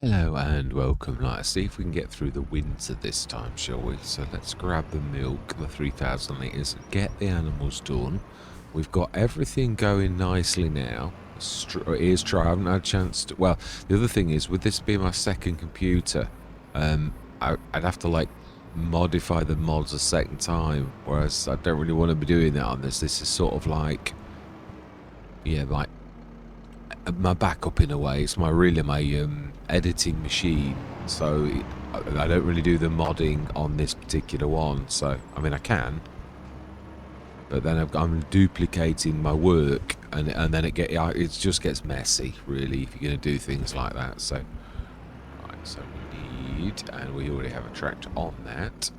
Hello and welcome. Let's see if we can get through the winter this time, shall we? So let's grab the milk, the 3,000 litres, get the animals done. We've got everything going nicely now. Here's try. I haven't had a chance to. Well, the other thing is, with this being my second computer, I'd have to like modify the mods a second time, whereas I don't really want to be doing that on this. This is sort of like, yeah, like my backup in a way. It's my editing machine, so I don't really do the modding on this particular one. So I mean I can, but then I'm duplicating my work, and then it just gets messy really if you're going to do things like that. So right, so we need, and we already have a tractor on that.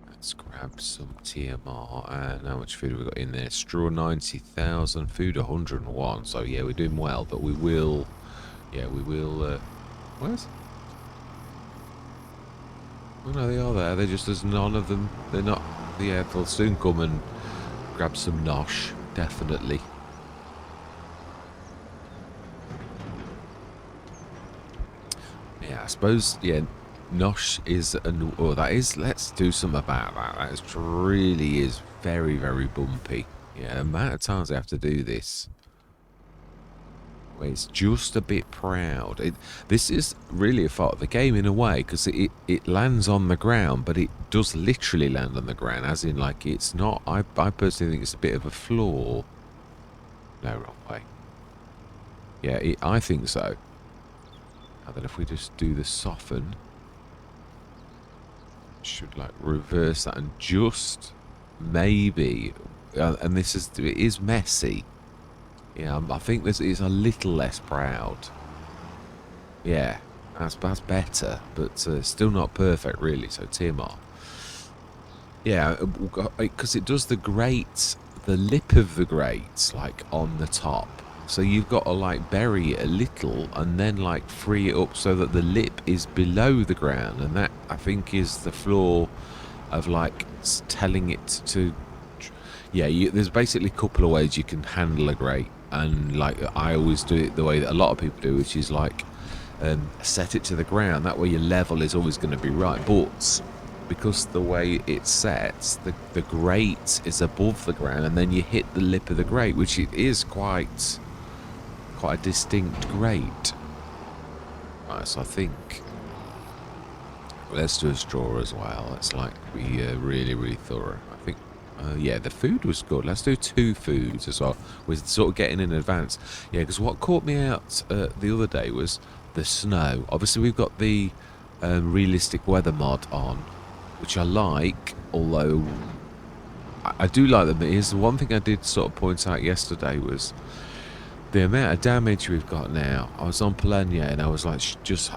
Let's grab some TMR. And how much food have we got in there? Straw 90,000, food 101. So yeah, we're doing well, but we will. Yeah, we will. Where's? Oh no, they are there. There's none of them. They're not. Yeah, they'll soon come and grab some nosh. Definitely. Yeah, I suppose. Yeah. Nosh is that is. Let's do something about that. That really is very, very bumpy. Yeah, the amount of times I have to do this. It's just a bit proud. This is really a fault of the game in a way, because it lands on the ground, but it does literally land on the ground, as in like it's not. I personally think it's a bit of a flaw. No, wrong way. Yeah, I think so. And then if we just do the soften, should like reverse that and just maybe, and it is messy. Yeah, I think this is a little less proud. Yeah, that's better, but still not perfect really. So TMR. Yeah, because it does the grate, the lip of the grate, like on the top. So you've got to like bury it a little and then like free it up so that the lip is below the ground, and that I think is the flaw of like telling it to. Yeah, there's basically a couple of ways you can handle a grate, and like I always do it the way that a lot of people do, which is like set it to the ground. That way your level is always going to be right. But because the way it sets, the grate is above the ground, and then you hit the lip of the grate, which it is quite a distinct grate. Right, so I think let's do a straw as well. Let's like be really, really thorough. I think. Yeah, the food was good. Let's do 2 foods as well. We're sort of getting in advance. Yeah, because what caught me out the other day was the snow. Obviously, we've got the realistic weather mod on, which I like, although I do like them. Here's the one thing I did sort of point out yesterday was the amount of damage we've got now. I was on Polania and I was like just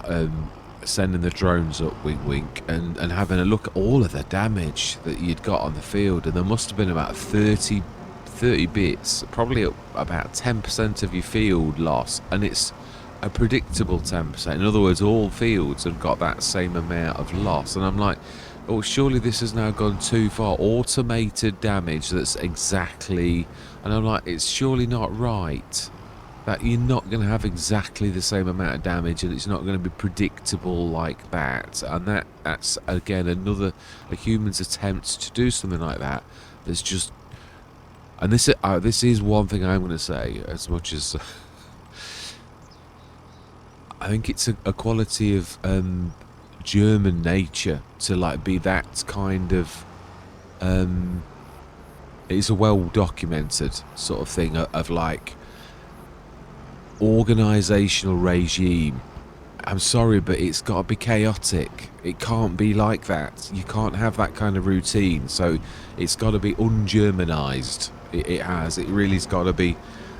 sending the drones up, wink wink, and having a look at all of the damage that you'd got on the field, and there must have been about 30 bits, probably about 10% of your field loss, and it's a predictable 10%. In other words, all fields have got that same amount of loss, and I'm like, oh, surely this has now gone too far. Automated damage that's exactly, and I'm like, it's surely not right. That you're not going to have exactly the same amount of damage, and it's not going to be predictable like that. And that's again a human's attempt to do something like that. There's just, and this is one thing I'm going to say, as much as I think it's a quality of German nature to like be that kind of. It's a well documented sort of thing of like. Organizational regime. I'm sorry, but it's got to be chaotic. It can't be like that. You can't have that kind of routine. So it's got to be un-Germanized. It really's got to be.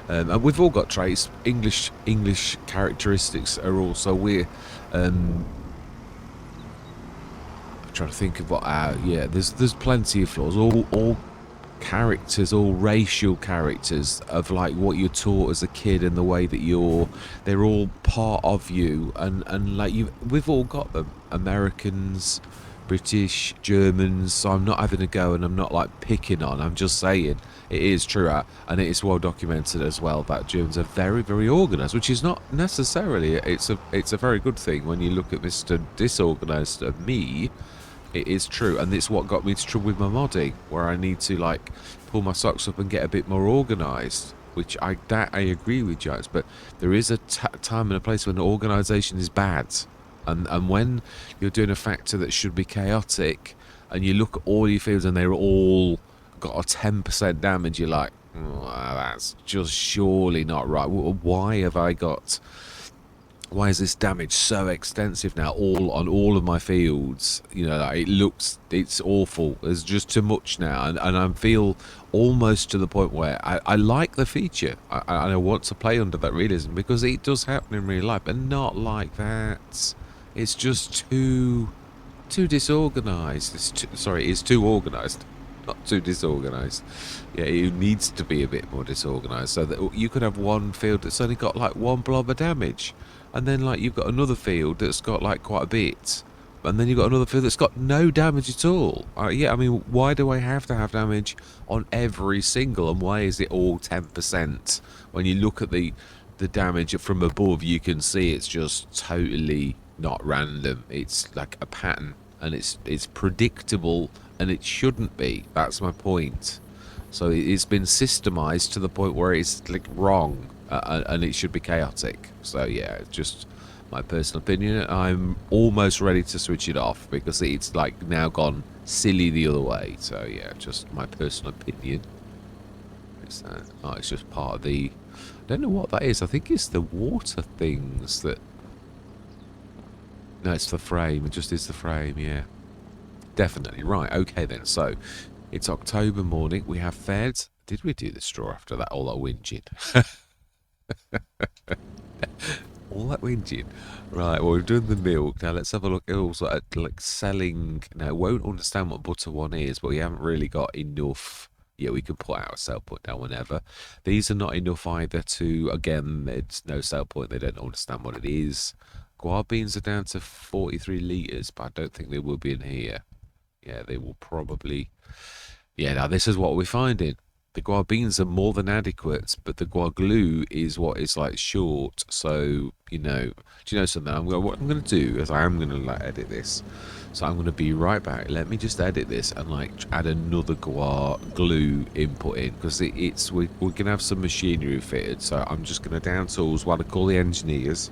And we've all got traits. English characteristics are also we're. I'm trying to think of what yeah. There's plenty of flaws. All characters, all racial characters of like what you're taught as a kid and the way that they're all part of you, and like we've all got them. Americans, British, Germans, so I'm not having a go and I'm not like picking on. I'm just saying it is true, and it is well documented as well that Germans are very, very organised, which is not necessarily it's a very good thing when you look at Mr. Disorganised me. It is true, and it's what got me into trouble with my modding, where I need to like pull my socks up and get a bit more organised. Which I agree with, Jax, but there is a time and a place when organisation is bad. And when you're doing a factor that should be chaotic, and you look at all your fields and they're all got a 10% damage, you're like, oh, that's just surely not right. Why have I got? Why is this damage so extensive now? All on all of my fields, you know, like it's awful. There's just too much now, and I feel almost to the point where I like the feature. I want to play under that realism because it does happen in real life, but not like that. It's just too disorganized. It's too organized, not too disorganized. Yeah, it needs to be a bit more disorganized so that you could have one field that's only got like one blob of damage, and then like you've got another field that's got like quite a bit, and then you've got another field that's got no damage at all. Yeah, I mean, why do I have to have damage on every single, and why is it all 10%? When you look at the damage from above, you can see it's just totally not random. It's like a pattern, and it's predictable, and it shouldn't be. That's my point. So it's been systemized to the point where it's like wrong, and it should be chaotic. So yeah, it's just my personal opinion. I'm almost ready to switch it off because it's like now gone silly the other way. So yeah, just my personal opinion. It's just part of the, I don't know what that is. I think it's the water things that, no, it's the frame. It just is the frame, yeah. Definitely. Right, okay then. So, it's October morning. We have fed. Did we do the straw after that? All that whinging. All that whinging. Right, well, we've done the milk. Now, let's have a look also at, like, selling. Now, it won't understand what butter one is, but we haven't really got enough. Yeah, we can put out a sell point down whenever. These are not enough either to, again, it's no sell point. They don't understand what it is. Guar beans are down to 43 litres, but I don't think they will be in here. Yeah, they will probably. Yeah, now this is what we're finding. The guar beans are more than adequate, but the guar glue is what is like short. So, you know, do you know something? What I'm going to do is I am going to like edit this. So I'm going to be right back. Let me just edit this and like add another guar glue input in because we're going to have some machinery fitted. So I'm just going to down tools while I call the engineers,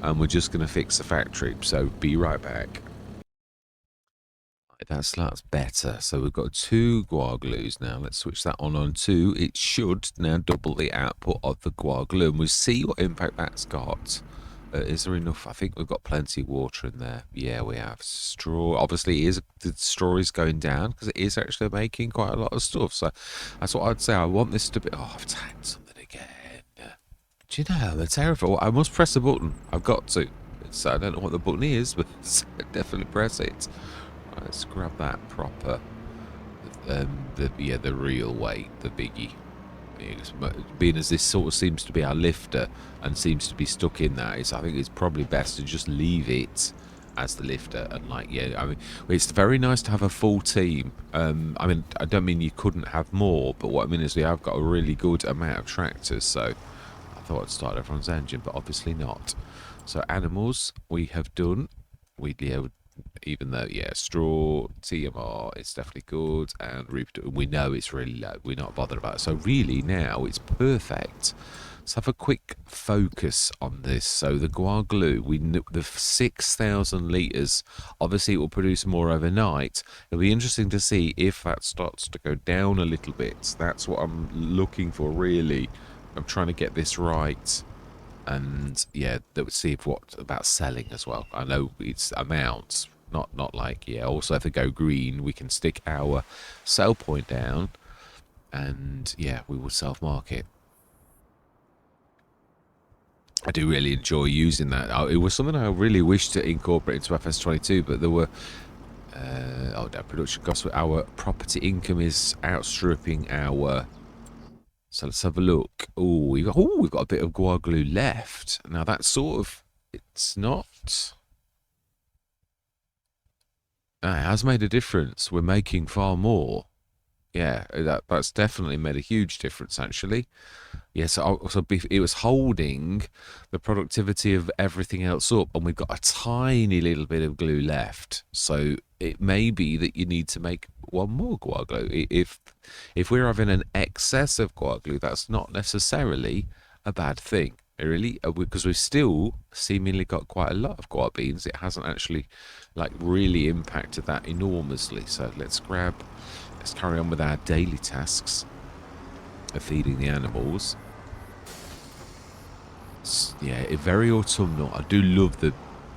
and we're just going to fix the factory. So be right back. That's better. So we've got 2 guar glues now. Let's switch that on 2. It should now double the output of the guar glue, and we'll see what impact that's got. Is there enough? I think we've got plenty of water in there. Yeah, we have. Straw. Obviously, the straw is going down because it is actually making quite a lot of stuff. So that's what I'd say. I want this to be. Oh, I've tagged something again. Do you know? They're terrible. I must press a button. I've got to. I don't know what the button is, but definitely press it. Let's grab that proper, the real weight, the biggie. Being as this sort of seems to be our lifter and seems to be stuck in that, I think it's probably best to just leave it as the lifter. And like, yeah, I mean, it's very nice to have a full team. I mean, I don't mean you couldn't have more, but what I mean is we have got a really good amount of tractors. So I thought I'd start everyone's engine, but obviously not. So animals we have done. Even though, yeah, straw, TMR, it's definitely good, and we know it's really low. We're not bothered about it. So really now it's perfect. Let's have a quick focus on this. So the guar glue, the 6,000 litres, obviously it will produce more overnight. It'll be interesting to see if that starts to go down a little bit. That's what I'm looking for, really. I'm trying to get this right. And yeah, that would see if what about selling as well. I know it's amounts, not like, yeah. Also, if they go green, we can stick our sell point down, and yeah, we will self-market. I do really enjoy using that. It was something I really wished to incorporate into FS22, but there were that production costs. Our property income is outstripping our. So let's have a look. We've got a bit of guar glue left. Now that's sort of, it's not. It has made a difference. We're making far more. Yeah, that's definitely made a huge difference, actually. Yes, it was holding the productivity of everything else up, and we've got a tiny little bit of glue left. So it may be that you need to make one more guar glue. If we're having an excess of guar glue, that's not necessarily a bad thing, really, because we've still seemingly got quite a lot of guar beans. It hasn't actually, like, really impacted that enormously. So let's carry on with our daily tasks of feeding the animals. Yeah, very autumnal. I do love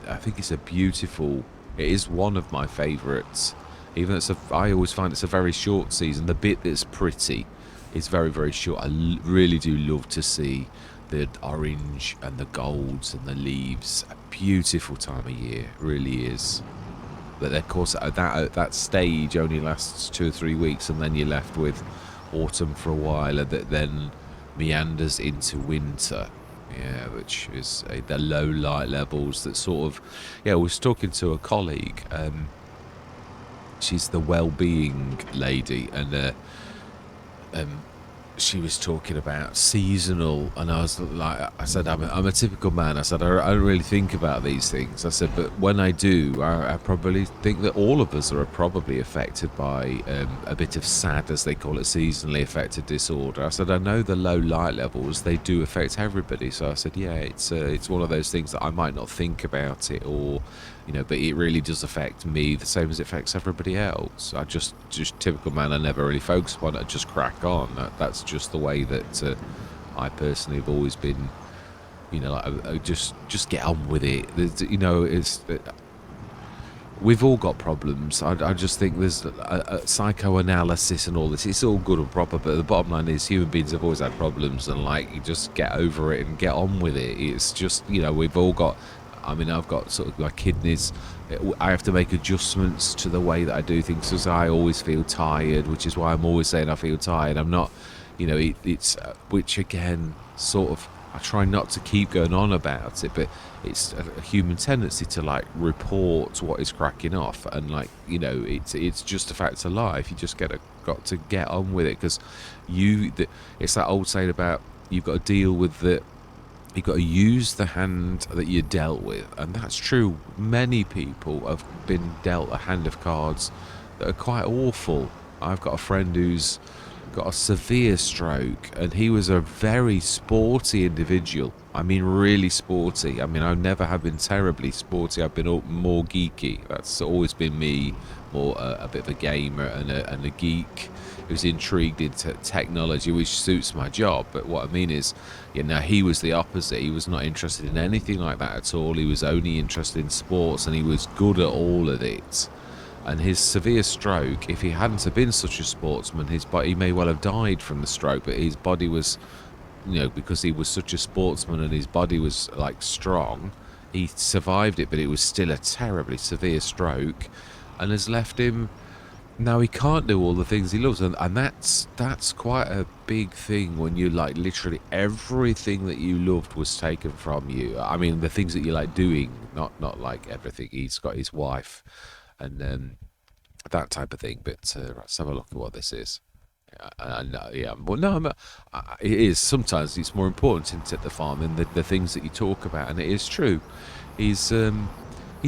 I think it's a beautiful. It is one of my favourites. Even though I always find it's a very short season. The bit that's pretty is very, very short. I really do love to see the orange and the golds and the leaves. A beautiful time of year, it really is. But of course, that stage only lasts 2 or 3 weeks, and then you're left with autumn for a while, and that then meanders into winter. Yeah, which is the low light levels that sort of. Yeah, I was talking to a colleague. She's the well-being lady, and she was talking about seasonal, and I was like, I said, I'm a typical man. I said, I don't really think about these things. I said, but when I do, I probably think that all of us are probably affected by a bit of SAD, as they call it, seasonally affected disorder. I said, I know the low light levels, they do affect everybody. So I said, yeah, it's one of those things that I might not think about it, or but it really does affect me the same as it affects everybody else. I just typical man. I never really focus upon it. I just crack on. That's just the way that I personally have always been. I just get on with it. It's we've all got problems. I just think there's a psychoanalysis and all this. It's all good and proper, but the bottom line is human beings have always had problems, and you just get over it and get on with it. It's just we've all got. I mean, I've got sort of my kidneys. I have to make adjustments to the way that I do things, because I always feel tired, which is why I'm always saying I feel tired. I'm not, it's which again, sort of, I try not to keep going on about it, but it's a human tendency to report what is cracking off, and it's just a fact of life. You just got to get on with it, because it's that old saying about you've got to deal with the. You've got to use the hand that you're dealt with, and that's true. Many people have been dealt a hand of cards that are quite awful. I've got a friend who's got a severe stroke, and he was a very sporty individual. I mean, really sporty. I mean, I never have been terribly sporty. I've been more geeky. That's always been me, more a bit of a gamer and a geek who's intrigued into technology, which suits my job. But what I mean is, he was the opposite. He was not interested in anything like that at all. He was only interested in sports, and he was good at all of it. And his severe stroke, if he hadn't have been such a sportsman, he may well have died from the stroke, but his body was, because he was such a sportsman and his body was strong, he survived it, but it was still a terribly severe stroke, and has left him. Now he can't do all the things he loves, and that's quite a big thing when you literally everything that you loved was taken from you. I mean, the things that you like doing, not everything. He's got his wife, and that type of thing. But let's have a look at what this is. Well, no, it is. Sometimes it's more important into the farm than the things that you talk about, and it is true. He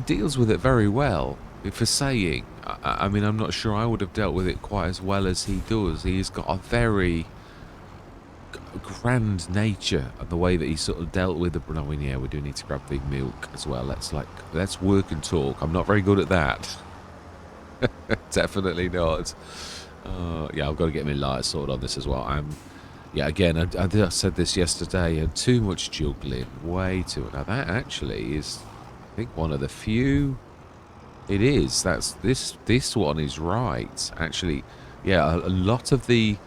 deals with it very well. For saying, I mean, I'm not sure I would have dealt with it quite as well as he does. He's got a very grand nature, and the way that he sort of dealt with the. I mean, yeah, we do need to grab big milk as well. Let's work and talk. I'm not very good at that. Definitely not. Yeah, I've got to get my light sorted on this as well. Again, I said this yesterday, and too much juggling, way too. Now that actually is, I think, one of the few. It is. This one is right. Actually, yeah, a lot of the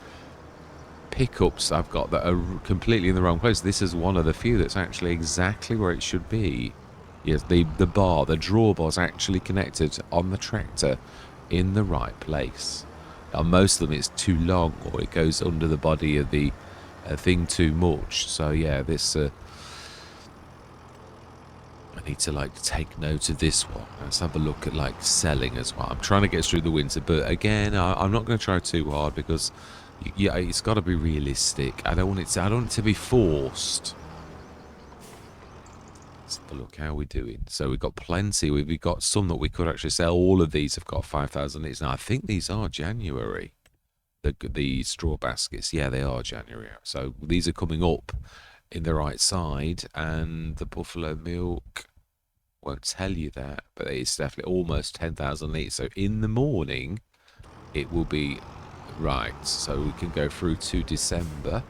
pickups I've got that are completely in the wrong place. This is one of the few that's actually exactly where it should be. Yes, the drawbar is actually connected on the tractor in the right place. On most of them it's too long, or it goes under the body of the thing too much. So yeah, this I need to like take note of this one. Let's have a look at like selling as well. I'm trying to get through the winter, but again, I'm not going to try too hard because yeah, it's got to be realistic. I don't want it to be forced. Let's have a look how we're doing. So we've got plenty. We've got some that we could actually sell. All of these have got 5,000 each. Now I think these are January. The straw baskets, yeah, they are January. So these are coming up in the right side, and the buffalo milk won't tell you that, but it's definitely almost 10,000 litres. So in the morning, it will be right. So we can go through to December.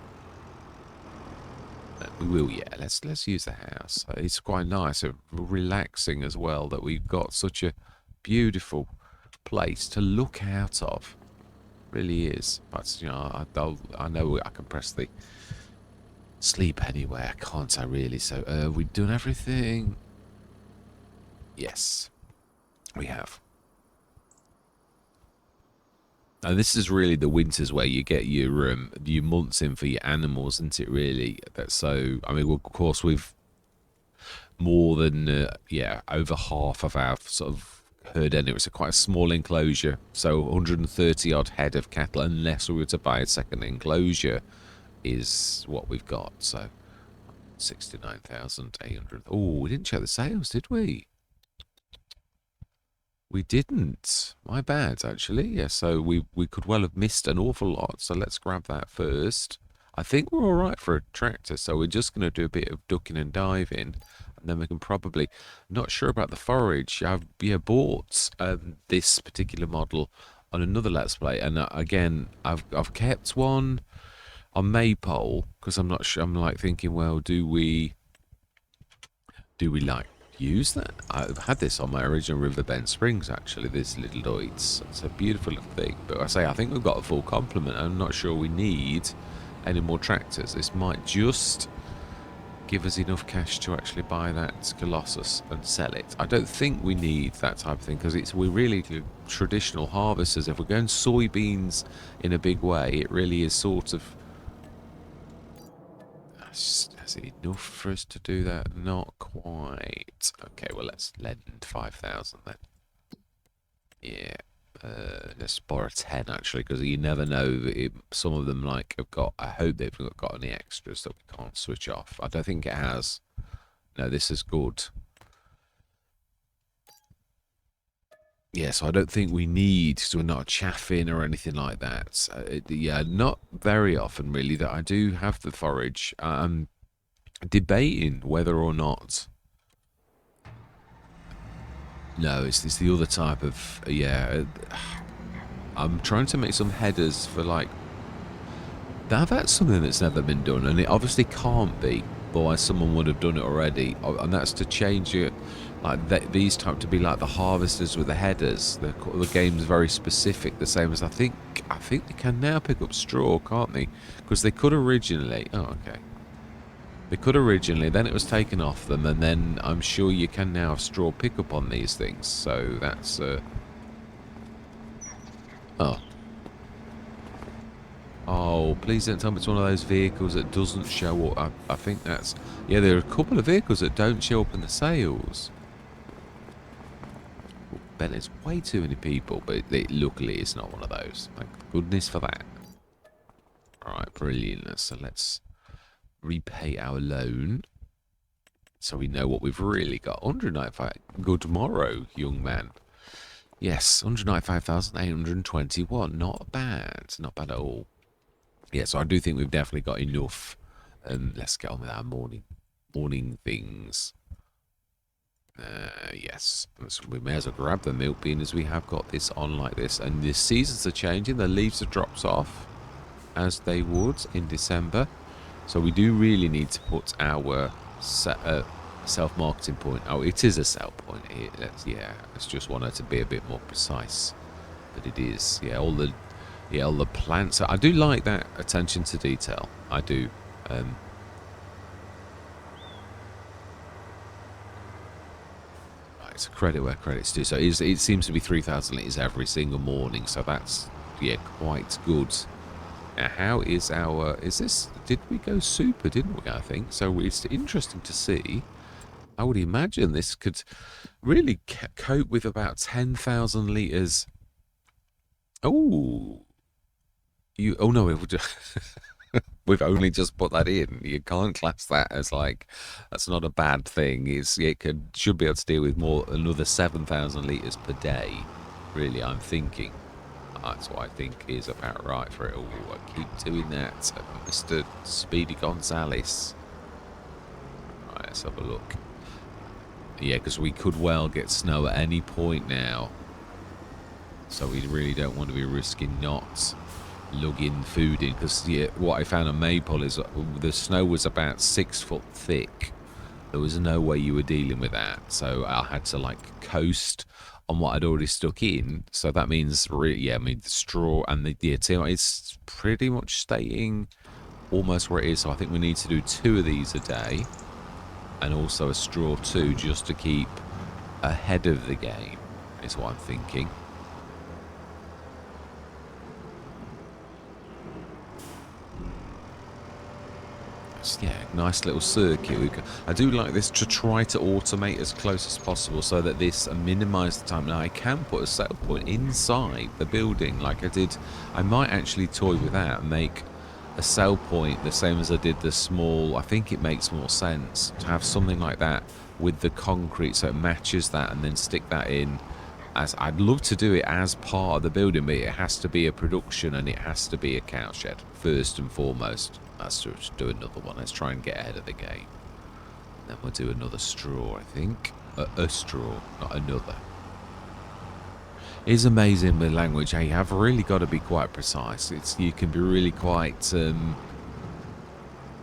We will, yeah. Let's use the house. It's quite nice, relaxing as well. That we've got such a beautiful place to look out of. Really is. But you know, I know I can press the sleep anywhere, can't I? Really? So we've done everything. Yes, we have. And this is really the winters where you get your months in for your animals, isn't it? Really. That's so. I mean, of course, we've more than over half of our sort of herd anyway. It's quite a small enclosure, so 130 odd head of cattle, unless we were to buy a second enclosure, is what we've got. So 69,800. Oh, we didn't check the sales, did we? We didn't. My bad, actually. Yeah, so we could well have missed an awful lot. So let's grab that first. I think we're all right for a tractor, so we're just going to do a bit of ducking and diving, and then we can probably. Not sure about the forage. I've bought this particular model on another Let's Play, and again, I've kept one on Maypole because I'm not sure. I'm like thinking, well, do we like use that? I've had this on my original Riverbend Springs, actually. This little Deutz. It's a beautiful little thing, but I think we've got a full complement. I'm not sure we need any more tractors. This might just give us enough cash to actually buy that Colossus and sell it. I don't think we need that type of thing because we're really traditional harvesters. If we're going soybeans in a big way, it really is sort of. Is it enough for us to do that? Not quite. Okay, well, let's lend 5,000 then. Yeah. Let's borrow 10 actually, because you never know. Some of them like have got. I hope they've got any extras that we can't switch off. I don't think it has. No, this is good. Yeah, so I don't think we need. So we're not chaffing or anything like that. Yeah, not very often really that I do have the forage. Debating whether or not. No, it's the other type of, yeah. I'm trying to make some headers for like. Now that's something that's never been done, and it obviously can't be. Otherwise, someone would have done it already, and that's to change it, like these type to be like the harvesters with the headers. The game's very specific, the same as I think they can now pick up straw, can't they? Because they could originally. Oh, okay. They could originally, then it was taken off them, and then I'm sure you can now have straw pickup on these things. So that's oh, please don't tell me it's one of those vehicles that doesn't show up. I think that's. Yeah, there are a couple of vehicles that don't show up in the sales. Oh, Ben, it's way too many people, but luckily it's not one of those. Thank goodness for that. Alright, brilliant. So let's repay our loan. So we know what we've really got. 195. Good morrow, young man. Yes, 195,821. Not bad. Not bad at all. Yeah, so I do think we've definitely got enough. Let's get on with our morning things. Yes, so we may as well grab the milk bean as we have got this on like this. And the seasons are changing. The leaves are dropped off as they would in December. So we do really need to put our self-marketing point. Oh, it is a sell point here. Let's just want it to be a bit more precise. But it is. Yeah, all the plants. I do like that attention to detail. I do. Right, so credit where credit's due. So it seems to be 3,000 litres every single morning. So that's quite good. Now, how is our? Is this? Did we go super? Didn't we? I think so. It's interesting to see. I would imagine this could really cope with about 10,000 litres. Oh, oh no, it would. We've only just put that in. You can't class that as like, that's not a bad thing. Should be able to deal with another 7,000 litres per day. Really, I'm thinking. That's what I think is about right for it all. I keep doing that, Mr. Speedy Gonzales. Right, let's have a look. Yeah, because we could well get snow at any point now. So we really don't want to be risking not lugging food in. Because what I found on Maypole is the snow was about 6 foot thick. There was no way you were dealing with that. So I had to like coast on what I'd already stuck in. So that means, really, I mean, the straw and it's pretty much staying almost where it is. So I think we need to do 2 of these a day. And also a straw too, just to keep ahead of the game, is what I'm thinking. Yeah, nice little circuit. I do like this to try to automate as close as possible so that this minimise the time. Now I can put a set point inside the building like I did. I might actually toy with that and make a sell point the same as I did the small. I think it makes more sense to have something like that with the concrete so it matches that, and then stick that in. As I'd love to do it as part of the building, but it has to be a production and it has to be a cow shed first and foremost. Let's do another one. Let's try and get ahead of the game. Then we'll do another straw, I think. A straw, not another. It's amazing with language. You have really got to be quite precise. You can be really quite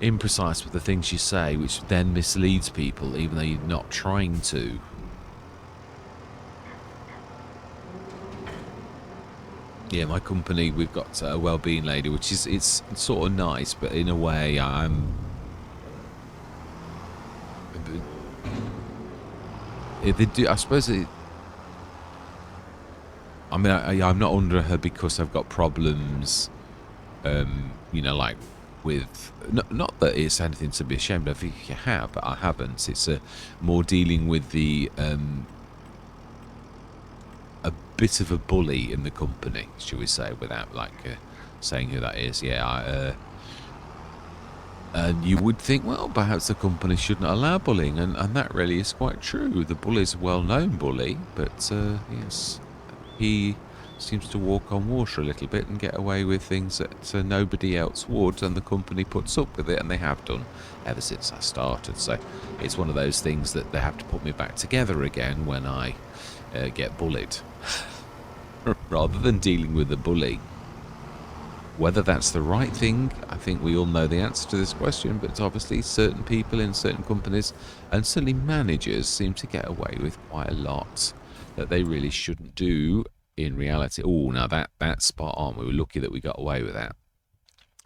imprecise with the things you say, which then misleads people, even though you're not trying to. Yeah, my company, we've got a well-being lady, which it's sort of nice, but in a way, I suppose it. I mean, I'm not under her because I've got problems, you know, like with, not that it's anything to be ashamed of if you have, but I haven't. It's more dealing with the, a bit of a bully in the company, shall we say, without like saying who that is. Yeah, and you would think, well, perhaps the company shouldn't allow bullying, and that really is quite true. The bully's a well-known bully, but yes, he seems to walk on water a little bit and get away with things that nobody else would, and the company puts up with it, and they have done ever since I started. So it's one of those things that they have to put me back together again when I get bullied, rather than dealing with the bully. Whether that's the right thing, I think we all know the answer to this question, but obviously certain people in certain companies, and certainly managers, seem to get away with quite a lot that they really shouldn't do in reality. Oh, now that's spot on. We were lucky that we got away with that.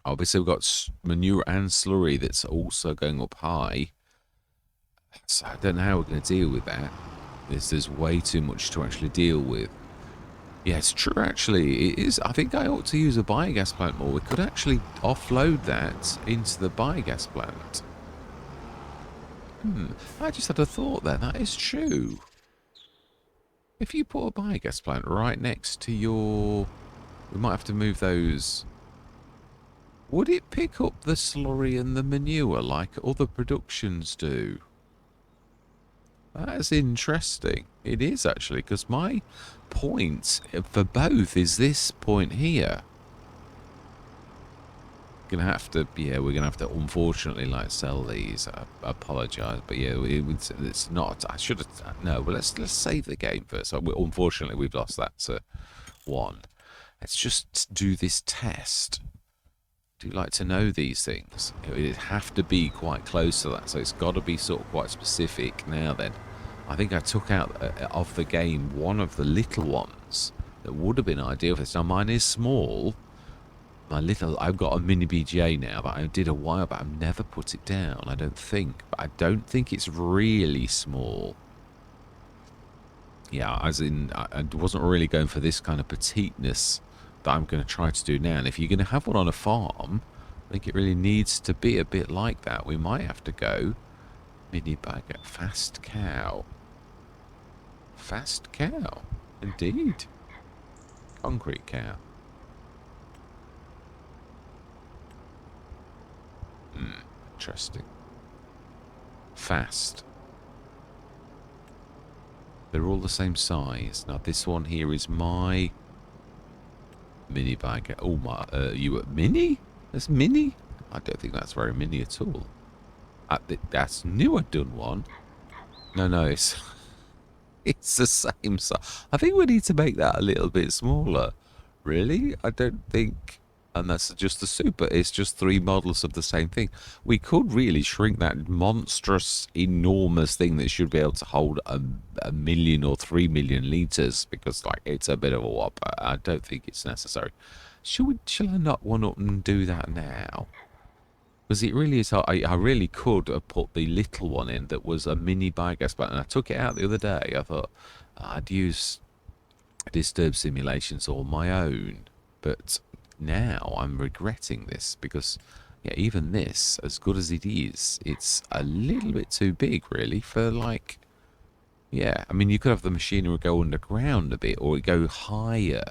Obviously, we've got manure and slurry that's also going up high. So I don't know how we're going to deal with that. There's way too much to actually deal with. Yeah, it's true, actually. It is. I think I ought to use a biogas plant more. We could actually offload that into the biogas plant. I just had a thought there. That is true. If you put a biogas plant right next to your... We might have to move those... Would it pick up the slurry and the manure like other productions do? That's interesting. It is, actually, because my point for both is this point here. We're gonna have to unfortunately like sell these. I apologise, but yeah, it's not. I should have. No, but let's save the game first. So unfortunately, we've lost that to 1. Let's just do this test. Do you like to know these things? It'd have to be quite close to that, so it's got to be sort of quite specific. Now then, I think I took out of the game one of the little ones that would have been ideal for this. Now mine is small. I've got a mini BGA now, but I did a while, but I've never put it down, I don't think. But I don't think it's really small. Yeah, as in, I wasn't really going for this kind of petiteness that I'm going to try to do now. And if you're going to have one on a farm, I think it really needs to be a bit like that. We might have to go Mini bagger. Fast cow. Fast cow. Indeed. Concrete cow. Interesting. Fast. They're all the same size. Now this one here is my mini bagger. Oh my, you at mini? That's mini? I don't think that's very mini at all. That's new. I've done one. No, it's it's the same size. I think we need to make that a little bit smaller. Really? I don't think. And that's just the super. It's just 3 models of the same thing. We could really shrink that monstrous, enormous thing that should be able to hold a million or 3 million liters, because like it's a bit of a whopper. I don't think it's necessary. Shall I not one up and do that now? Because it really is. I really could have put the little one in that was a mini biogas button. I took it out the other day. I thought I'd use disturb simulations on my own, but now I'm regretting this because, yeah, even this, as good as it is, it's a little bit too big, really, for like, yeah. I mean, you could have the machinery go underground a bit, or it go higher,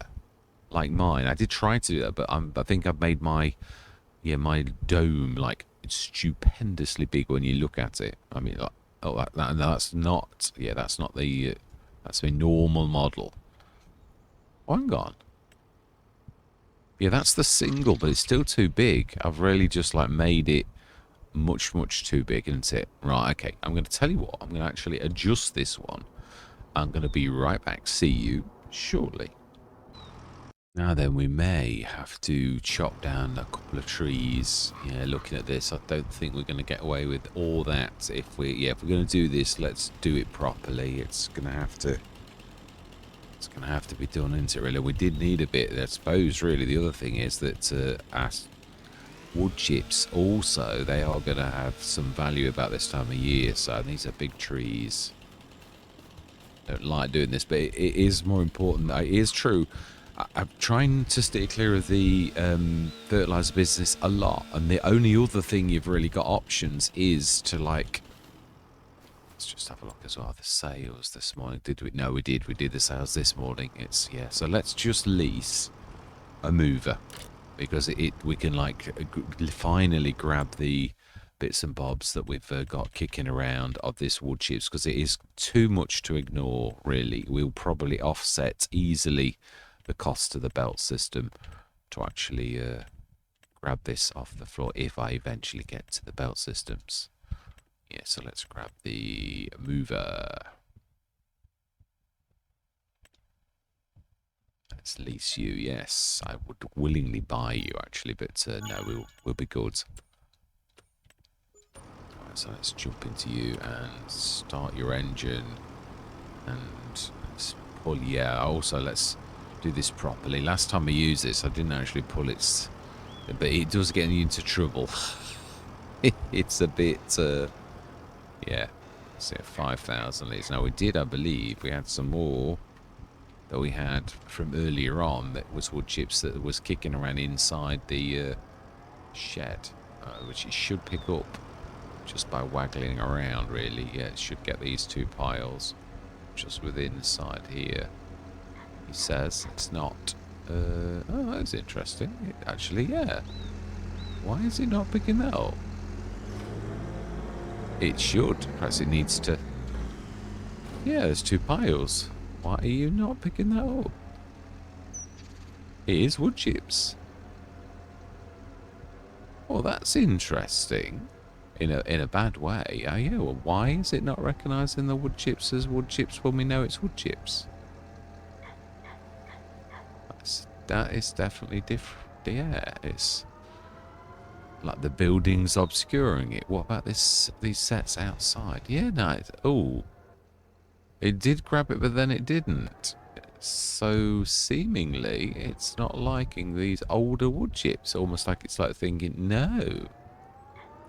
like mine. I did try to do that, but I think I've made my dome like stupendously big when you look at it. I mean, like, oh, that's not, yeah, that's not the, that's a normal model. Oh, hang on. Yeah, that's the single, but it's still too big. I've really just like made it much, much too big, isn't it? Right, okay. I'm going to tell you what. I'm going to actually adjust this one. I'm going to be right back. See you shortly. Now then, we may have to chop down a couple of trees. Yeah, looking at this, I don't think we're going to get away with all that. If we're going to do this, let's do it properly. It's going to have to be done, isn't it, really? We did need a bit, I suppose, really. The other thing is that our wood chips also, they are going to have some value about this time of year. So these are big trees. Don't like doing this, but it is more important. It is true. I'm trying to stay clear of the fertilizer business a lot, and the only other thing you've really got options is to, like, let's just have a look as well. The sales this morning, did we? No, we did. We did the sales this morning. It's, yeah. So let's just lease a mover, because we can like finally grab the bits and bobs that we've got kicking around of this wood chips, because it is too much to ignore. Really, we'll probably offset easily the cost of the belt system to actually grab this off the floor if I eventually get to the belt systems. Yeah, so let's grab the mover. Let's lease you. Yes, I would willingly buy you actually, but no, we'll be good. Right, so let's jump into you and start your engine, and let's pull. Yeah, also let's do this properly. Last time I used this, I didn't actually pull it, but it does get you into trouble. It's a bit, yeah. So 5,000 litres. Now we did, I believe, we had some more that we had from earlier on that was wood chips that was kicking around inside the shed, which it should pick up just by waggling around, really. Yeah, it should get these 2 piles just within inside here. He says it's not. Oh, that's interesting. Actually, yeah. Why is it not picking that up? It should. Perhaps it needs to. Yeah, there's 2 piles. Why are you not picking that up? It is wood chips. Well, that's interesting. In a bad way. Oh, yeah. Well, why is it not recognising the wood chips as wood chips when we know it's wood chips? That is definitely different. Yeah, it's like the building's obscuring it. What about these sets outside? Yeah, no. Oh, it did grab it, but then it didn't. So seemingly, it's not liking these older wood chips. Almost like it's like thinking, no,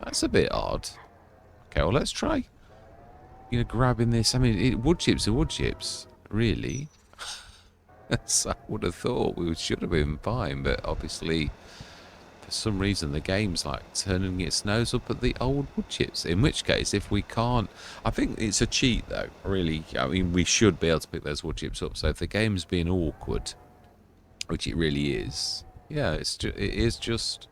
that's a bit odd. Okay, well, let's try, grabbing this. I mean, wood chips are wood chips, really. So I would have thought we should have been fine, but obviously, for some reason the game's like turning its nose up at the old wood chips. In which case, if we can't, I think it's a cheat though. Really, I mean, we should be able to pick those wood chips up. So if the game's being awkward, which it really is, yeah, it is just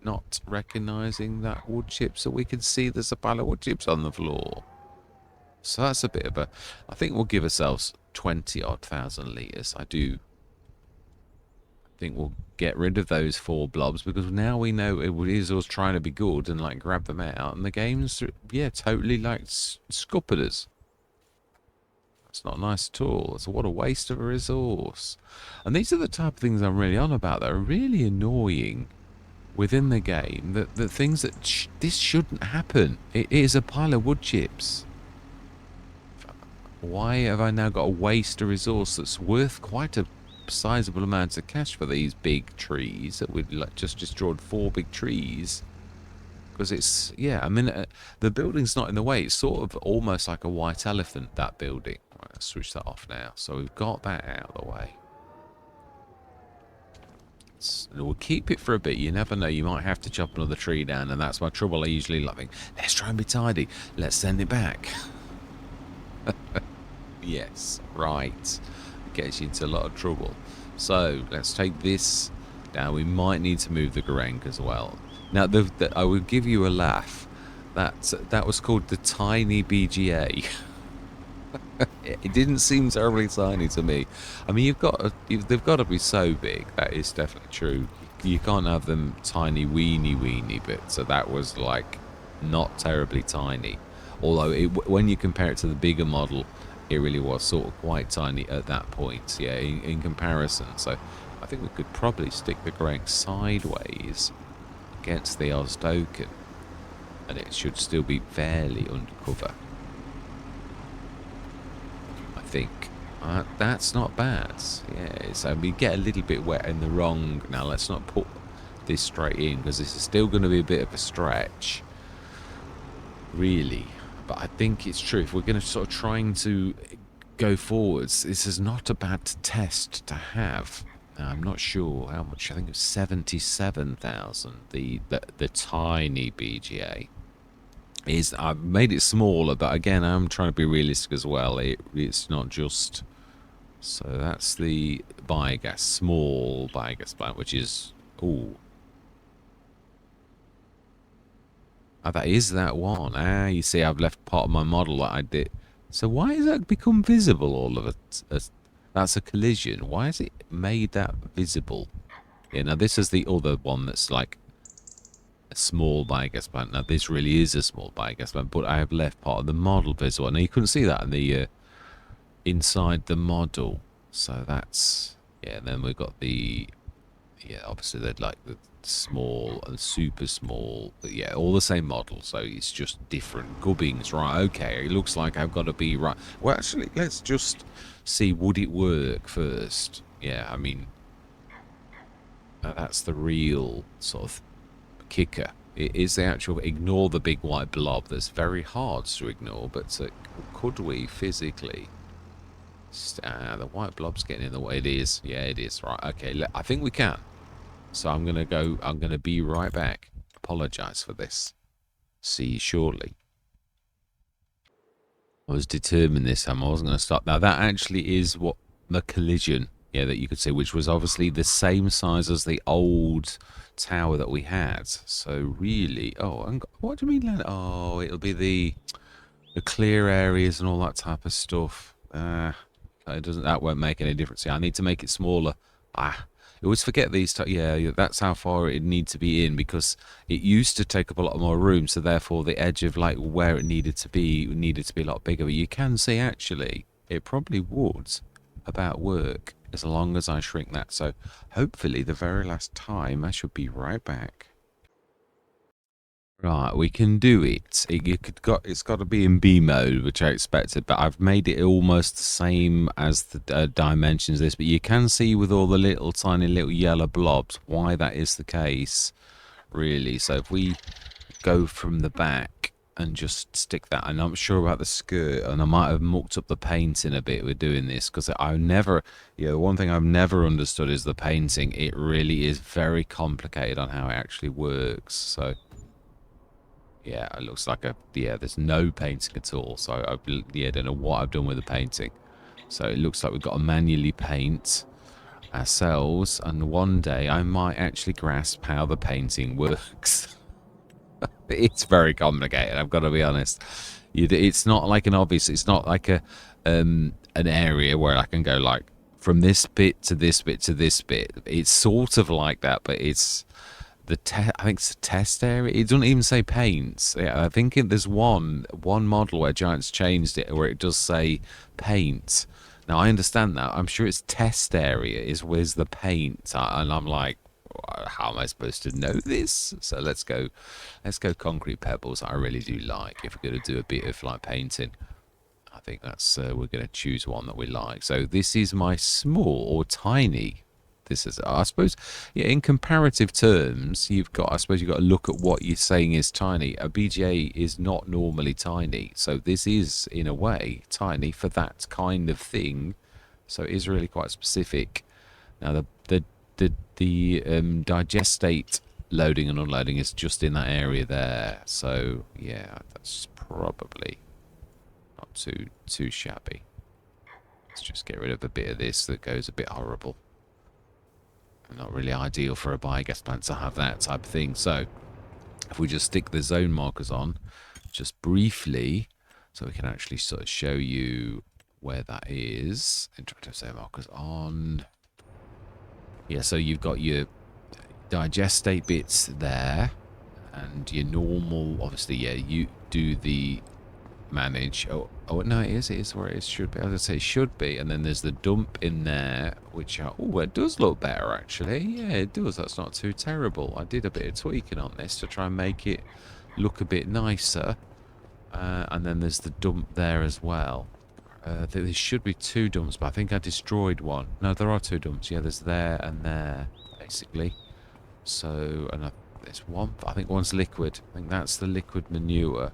not recognising that wood chip, so we can see there's a pile of wood chips on the floor. So that's a bit of a. I think we'll give ourselves 20-odd thousand litres. I do think we'll get rid of those 4 blobs, because now we know it is us trying to be good and like grab them out, and the game's, yeah, totally like scuppered us. That's not nice at all. So what a waste of a resource. And these are the type of things I'm really on about that are really annoying within the game, that things that this shouldn't happen. It is a pile of wood chips. Why have I now got to waste a resource that's worth quite a sizable amount of cash for these big trees that we've like just destroyed 4 big trees? Because it's, yeah, I mean, the building's not in the way. It's sort of almost like a white elephant, that building. Right, let's switch that off now. So we've got that out of the way. We'll keep it for a bit. You never know. You might have to chop another tree down, and that's my trouble. I usually think, let's try and be tidy. Let's send it back. Yes, right. Gets you into a lot of trouble. So let's take this down. We might need to move the Garang as well. Now, I will give you a laugh. That was called the Tiny BGA. It didn't seem terribly tiny to me. I mean, they've got to be so big. That is definitely true. You can't have them tiny weeny bits. So that was like not terribly tiny. Although when you compare it to the bigger model, it really was sort of quite tiny at that point. Yeah, in comparison. So I think we could probably stick the Garang sideways against the Ozdoken, and it should still be fairly undercover. I think that's not bad. Yeah, so we get a little bit wet in the wrong. Now let's not put this straight in, because this is still going to be a bit of a stretch, really. But I think it's true. If we're going to sort of trying to go forwards, this is not a bad test to have. Now, I'm not sure how much. I think it's 77,000. The tiny BGA is. I've made it smaller, but again, I'm trying to be realistic as well. It's not just. So that's the biogas, small biogas plant, which is ooh. Oh, that is that one. Ah, you see, I've left part of my model that I did. So why has that become visible all of it? That's a collision. Why has it made that visible? Yeah, now this is the other one that's like a small biogas plant. Now this really is a small biogas plant, but I have left part of the model visible. Now you couldn't see that in the inside the model. So that's, yeah, and then we've got the, yeah, obviously they're like the small and super small, but yeah, all the same model, so it's just different gubbings. Right, okay, it looks like I've got to be right. Well, actually, let's just see, would it work first? Yeah, I mean, that's the real sort of kicker. It is the actual, ignore the big white blob that's very hard to ignore, but could we physically? The white blob's getting in the way. It is, yeah, it is. Right, okay, I think we can. So I'm going to be right back. Apologise for this. See you shortly. I was determined this time. I wasn't going to stop. Now, that actually is what the collision, yeah, that you could see, which was obviously the same size as the old tower that we had. So really, oh, what do you mean? Oh, it'll be the clear areas and all that type of stuff. That won't make any difference. Yeah, I need to make it smaller. I always forget these. Yeah, that's how far it needs to be in, because it used to take up a lot more room. So therefore, the edge of like where it needed to be a lot bigger. But you can see actually, it probably would about work as long as I shrink that. So hopefully, the very last time, I should be right back. Right, we can do it. It's got to be in B mode, which I expected, but I've made it almost the same as the dimensions of this. But you can see with all the tiny little yellow blobs why that is the case, really. So if we go from the back, and just stick that. And I'm sure about the skirt, and I might have mucked up the painting a bit with doing this, because I never, one thing I've never understood is the painting. It really is very complicated on how it actually works. So yeah, it looks like there's no painting at all. So I don't know what I've done with the painting. So it looks like we've got to manually paint ourselves, and one day I might actually grasp how the painting works. It's very complicated, I've got to be honest. It's not like an obvious, it's not like an area where I can go like from this bit to this bit to this bit. It's sort of like that, but it's I think it's a test area. It doesn't even say paints. Yeah, I think there's one model where Giant's changed it where it does say paint. Now I understand that. I'm sure it's test area is where's the paint, and I'm like, how am I supposed to know this? So let's go concrete pebbles. I really do like, if we're going to do a bit of like painting, I think that's we're going to choose one that we like. So this is my small or tiny. This is, I suppose, in comparative terms, you've got to look at what you're saying is tiny. A BGA is not normally tiny, so this is in a way tiny for that kind of thing. So it is really quite specific. Now the digestate loading and unloading is just in that area there. So yeah, that's probably not too shabby. Let's just get rid of a bit of this that goes a bit horrible. Not really ideal for a biogas plant to have that type of thing. So if we just stick the zone markers on just briefly, so we can actually sort of show you where that is. Interactive zone markers on. Yeah, so you've got your digestate bits there, and your normal, obviously, yeah, you do the manage. Oh no, it is where it should be. I was gonna say it should be, and then there's the dump in there, which it does look better actually. Yeah, it does. That's not too terrible. I did a bit of tweaking on this to try and make it look a bit nicer, and then there's the dump there as well. There should be two dumps, but I think I destroyed one. No, there are two dumps. Yeah, there's there and there basically. So, and there's one. I think one's liquid. I think that's the liquid manure.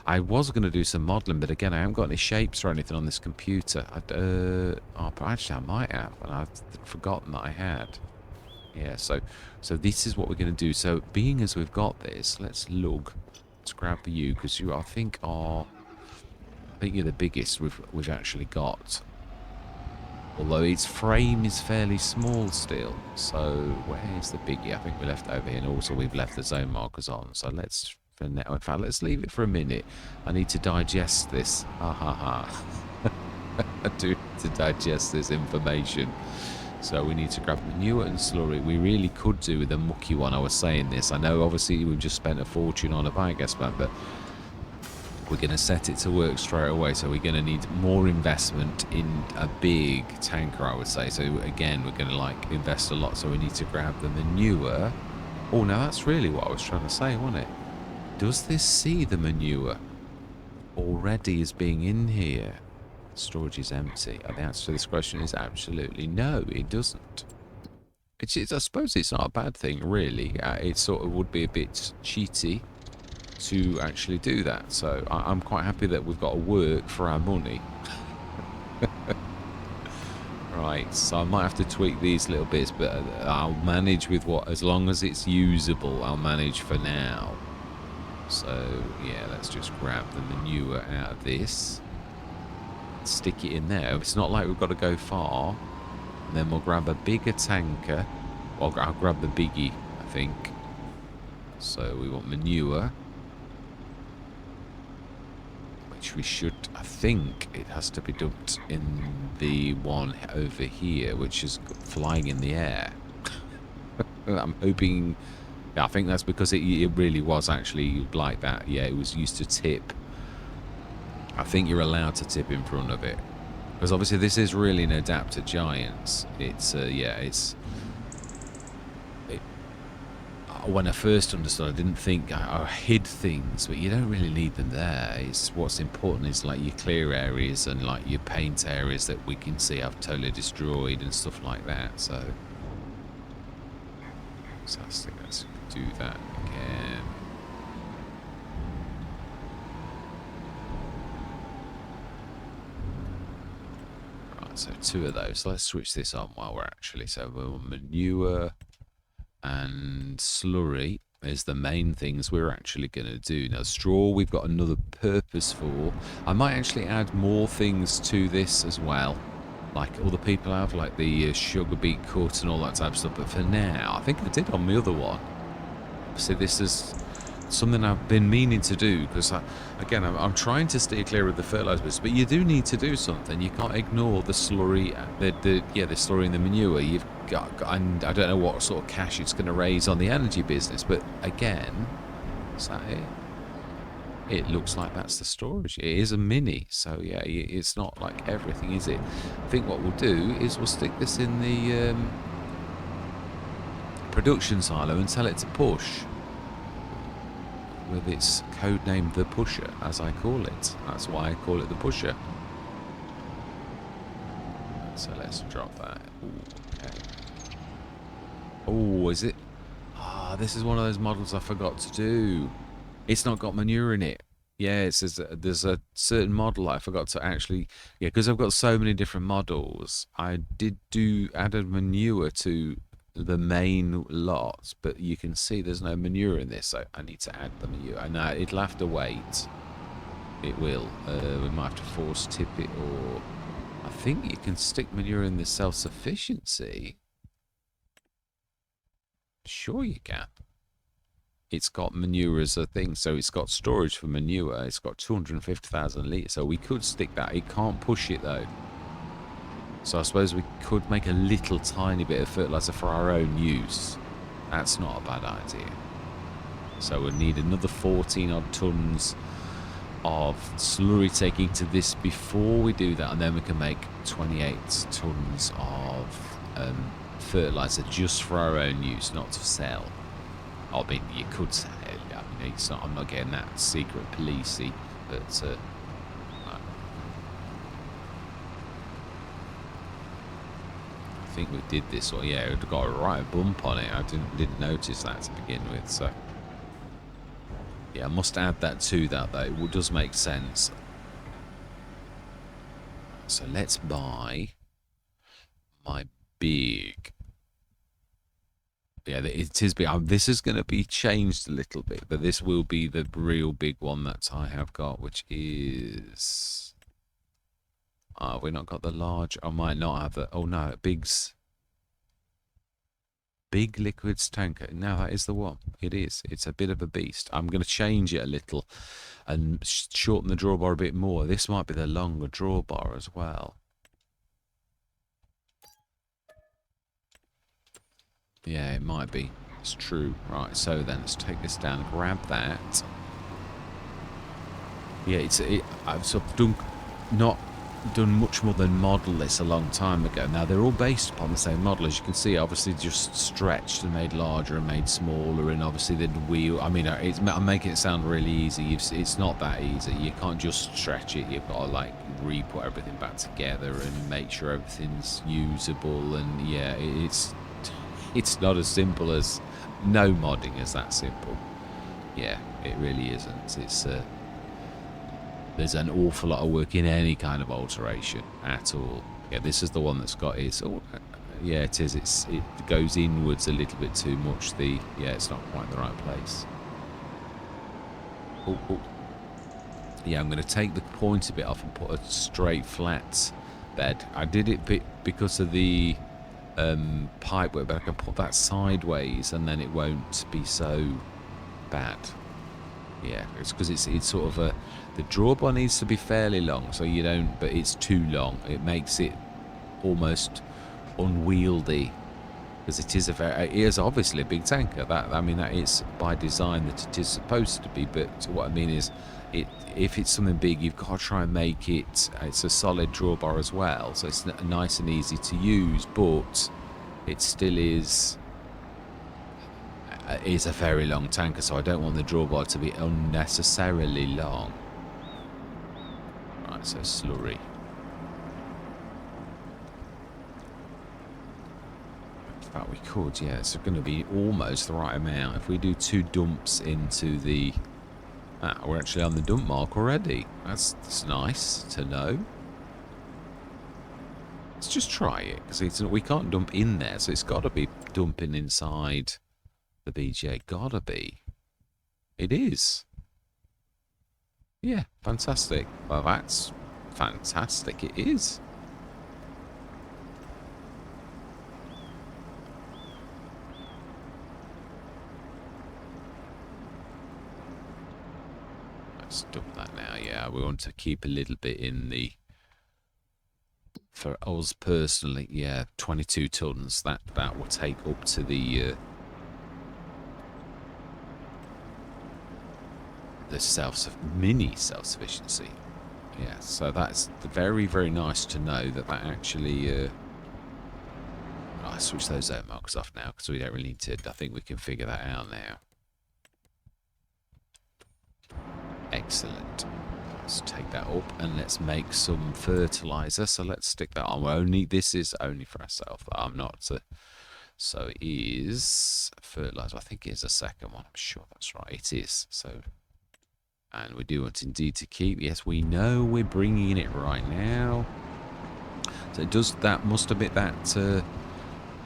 I was going to do some modelling, but again, I haven't got any shapes or anything on this computer. Actually, I might have, and I've forgotten that I had. Yeah, so this is what we're going to do. So, being as we've got this, let's grab you, because I think you're the biggest we've actually got. Although its frame is fairly small still. So, where's the biggie? I think we left it over here, and also we've left the zone markers on. So let's. In fact, let's leave it for a minute. I need to digest this. I do need to digest this information. So we need to grab manure and slurry. We really could do with a mucky one. I was saying this. I know, obviously, we've just spent a fortune on a biogas plant, but we're going to set it to work straight away. So we're going to need more investment in a big tanker, I would say. So again, we're going to invest a lot. So we need to grab the manure. Oh, now that's really what I was trying to say, wasn't it? Does this see the manure already as being in here? Storage is empty. And the answer to this question is absolutely no, it doesn't. I suppose it's not a bad thing, really. It sort of would be a bit cheaty to actually do that. So I'm quite happy that we've got to work for our money. Right, so I might have to tweak these little bits, but I'll manage with as long as it's usable, I'll manage for now. So, yeah, let's just grab the manure out of this. Stick it in there. It's not like we've got to go far. And then we'll grab a bigger tanker. Well, I'll grab the biggie, I think. So, we want manure. Which we should, I think it has to be dumped in the one over here, which is flying in the air. I'm hoping... I think that's because it really was actually like that. Yeah, it was used to tip. I think you're allowed to tip in front of it. Because obviously this is really an adapter Giants. It's, when I first understood, I didn't think I hid things, but you don't really need them there. It's what's important is like your clear areas and like your paint areas that we can see I've totally destroyed and stuff like that. So I think let's do that again. So 2 of those. Let's switch this on while we're actually. So we'll manure and slurry is the main things we're actually going to do. Now straw we've got another purpose for. I might actually add more things to this as well, like all the people have, like the sugar beet cut and all that type of stuff. But for now, I think I did on the other one. So this is something I've been meaning to do, because again I'm trying to stay clear of the fertilizers, but you do need to do something. You can't ignore the slurry, the slurry and the manure. You've got, and I don't know what sort of cash it's going to raise on the energy business, but again, is that it? It looks like that's the storage. It is a mini, so yeah, it's not like everything, is it? I think what we'll do is we'll stick this in the production silo and tell it to push, with its code name the pusher, as I call it. That's why I call it the pusher. So let's drop that. Ooh, okay. Oh, is it? Ah, this is one of those models I forgot to do. It's not got manure in it. Yeah, it says there's a certain model I forgot to actually. Yeah, because I've got so many different models. I did added manure to the main lot, but you can see there's no manure in this, so I need to add the manure. And it'll have to wait. It will. We might have to force tip it, or I think you can stick manure in the self-sufficiency. Sure you can. It's got manure as a thing, so it's got storage for manure. It's got 250,000 litres, so we could stick that. It can't push it though. So I suppose we could make a little tiny bit of fertilizer for our own use. That's not a bad idea. So we'll need another 14 odd tons of slurry taking to this before we do that, and then we can make 28 tons of fertilizer just for our own use, not to sell. I mean, you could sell it. I mean, it's not, I'm not getting that secret policey, but I think we did this, or yeah, it got a right bump on it. I didn't notice that to begin with, so yeah, I must add that to that though. It does make sense. So let's buy my big. Yeah, it is big. This is going to be changed a little bit, but this will be the real big one that I have got, which is. We've not got the large. I might not have the. Oh no, big liquids tanker. Now that is the one. It is. It's a bit of a beast. I'm going to change it a little and shorten the drawbar a bit more. This might be the longer drawbar as well. Yeah, it might be. It's true. Right, so then let's take this down, grab that. Yeah, I've sort of not done much more than model this a long time ago. Now they're all based upon the same model, as you can see. Obviously, just stretched and made larger and made smaller, and obviously the wheel. I mean, I'm making it sound really easy. It's not that easy. You can't just stretch it. You've got to like re-put everything back together and make sure everything's usable. And yeah, it's not as simple as no modding is that simple. Yeah, it really isn't. It's there's an awful lot of work in any kind of alteration at all. Yeah, this is the one that's got its. Oh, yeah, it is. It goes inwards a little bit too much. Yeah, it's not quite the right place. Oh. Yeah, I'm going to take the point a bit off and put a straight flat bed. I did it because of the pipe work, but I can put that sideways and then it won't be so bad. Yeah, it's because it's sort of the drawbar needs to be fairly long, so you don't, but it's too long. It makes it almost unwieldy, because it is obviously a big tanker. I mean that is by design that it is supposed to be, but what I mean is if it's something big, you've got to try and make it's a solid drawbar as well, so it's nice and easy to use, but it still is a very long tanker, so I don't want the drawbar to be unnecessarily long. Right, so slurry. In fact, we could, yeah, it's going to be almost the right amount. If we do 2 dumps into the... we're actually on the dump mark already. That's nice to know. let's just try it, because we can't dump in there, so it's got to be dumping inside the BGA. Gotta be. It is. Yeah, fantastic. Well, that's fantastic. It is. Let's dump that now. Yeah, we want to keep a little bit in the... For us personally, yeah, 22 tons. That will take up to the mini self-sufficiency. Yeah, so that's very, very nice to know that actually... I'll switch those zone markers off now because we don't really need to. I think we can figure that out now. Excellent. Let's take that up and let's make some fertilizer. So let's stick that on. This is only for ourselves. I'm not. So it is fertilizer. I think it is a second one. I'm sure that's right. It is. So, and we do want indeed to keep. Yes, we know we're bringing it right now. So it does. That must admit that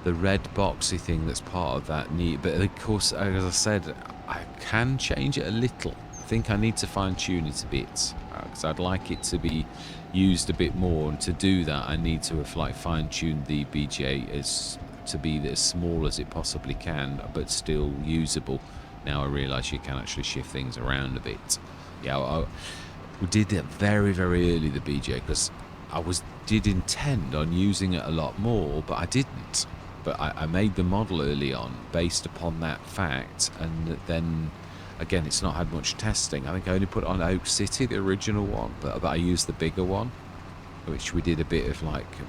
the red boxy thing that's part of that need. But of course, as I said, I can change it a little. I think I need to fine tune it a bit because I'd like it to be used a bit more, and to do that I need to have fine tuned the BGA to be as small as it possibly can but still usable. Now I realise you can actually shift things around a bit. Yeah, we did it very, very early, the BGA, because did intend on using it a lot more, but I didn't. But I made the model early on based upon that fact, and then again, it's not had much testing. I think I only put it on Oak City, the original one, but I used the bigger one, which we did a bit of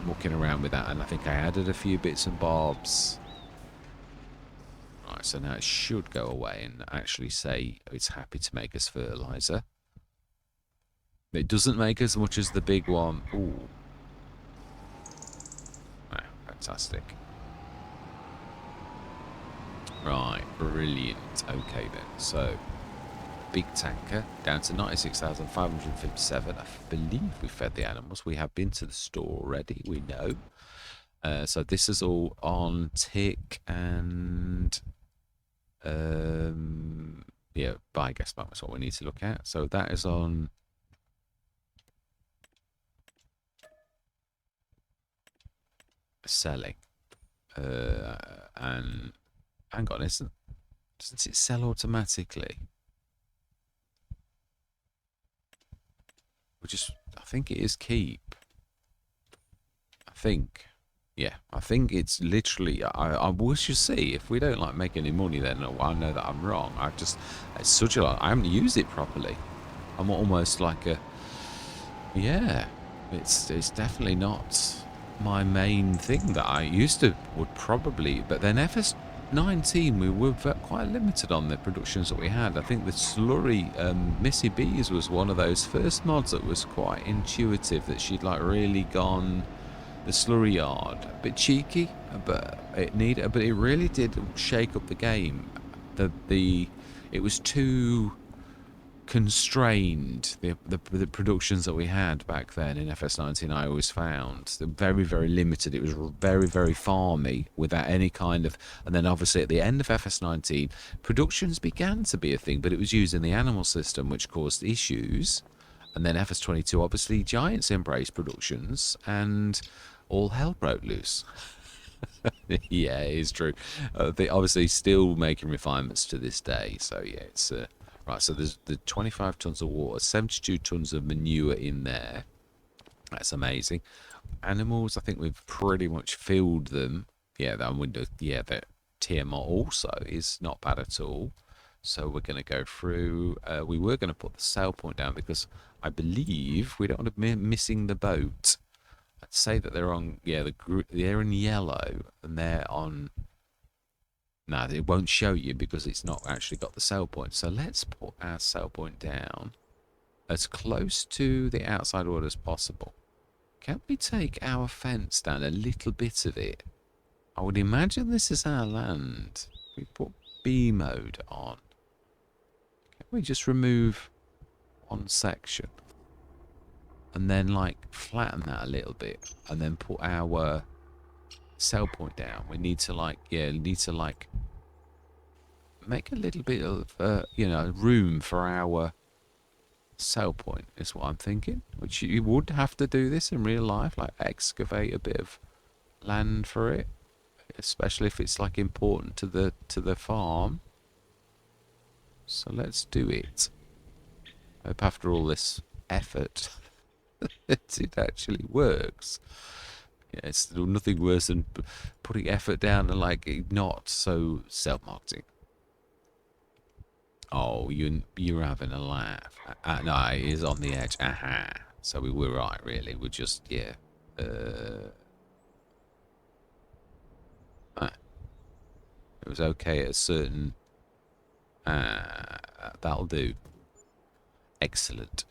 mucking around with that, and I think I added a few bits and bobs. Right, so now it should go away and actually say it's happy to make us fertilizer. It doesn't make as much as the big one. Ooh. Ah, fantastic. Right, brilliant. Okay then, so big tanker down to 96,557. I believe we fed the animals. We have been to the store already, we know. So this is all on tick and yeah, biogas map is what we need to look at. So that is on selling. And hang on, doesn't it sell automatically? I think it is keep. I think. Yeah, I think it's literally, I wish you see, if we don't make any money then I know that I'm wrong. It's such a lot, I haven't used it properly. I'm almost like yeah, it's definitely not my main thing that I used to would probably, but then FS19 we were quite limited on the productions that we had. I think the slurry Missy Bees was one of those first mods that was quite intuitive, that she'd really gone the slurry yard, a bit cheeky, but it really did shake up the game. It was too constrained, the productions that we had back then in FS19. I always found very, very limited. It was very, very farmy without any kind of, and then obviously at the end of FS19 productions began to be a thing, but it was using the animal system, which caused issues. And then FS22 obviously giants embraced productions and all hell broke loose. Yeah, it is true. They obviously still making refinements to this day. So yeah, it's right. So there's the 25 tons of water, 72 tons of manure in there. That's amazing. Animals, I think we've pretty much filled them. Yeah, that window. Yeah, that TMR also is not bad at all. So we're going to go through. We were going to put the sail point down because I believe we don't want to be missing the boat. I'd say that they're on, yeah, they're in yellow and they're on. No, it won't show you because it's not actually got the sail point. So let's put our sail point down as close to the outside water as possible. Can we take our fence down a little bit of it? I would imagine this is our land. We put B mode on. Can we just remove one section? and then like flatten that a little bit, and then put our sell point down. We need to like, yeah, need to like make a little bit of you know, room for our sell point is what I'm thinking. Which you would have to do this in real life, like excavate a bit of land for it, especially if it's like important to the farm. So let's do it. I hope after all this effort it actually works. Yeah, it's still nothing worse than putting effort down and like not so self-marketing. Oh, you're having a laugh. No, it is on the edge. Aha. So we were right, really. We're just, yeah. It was okay at a certain... that'll do. Excellent.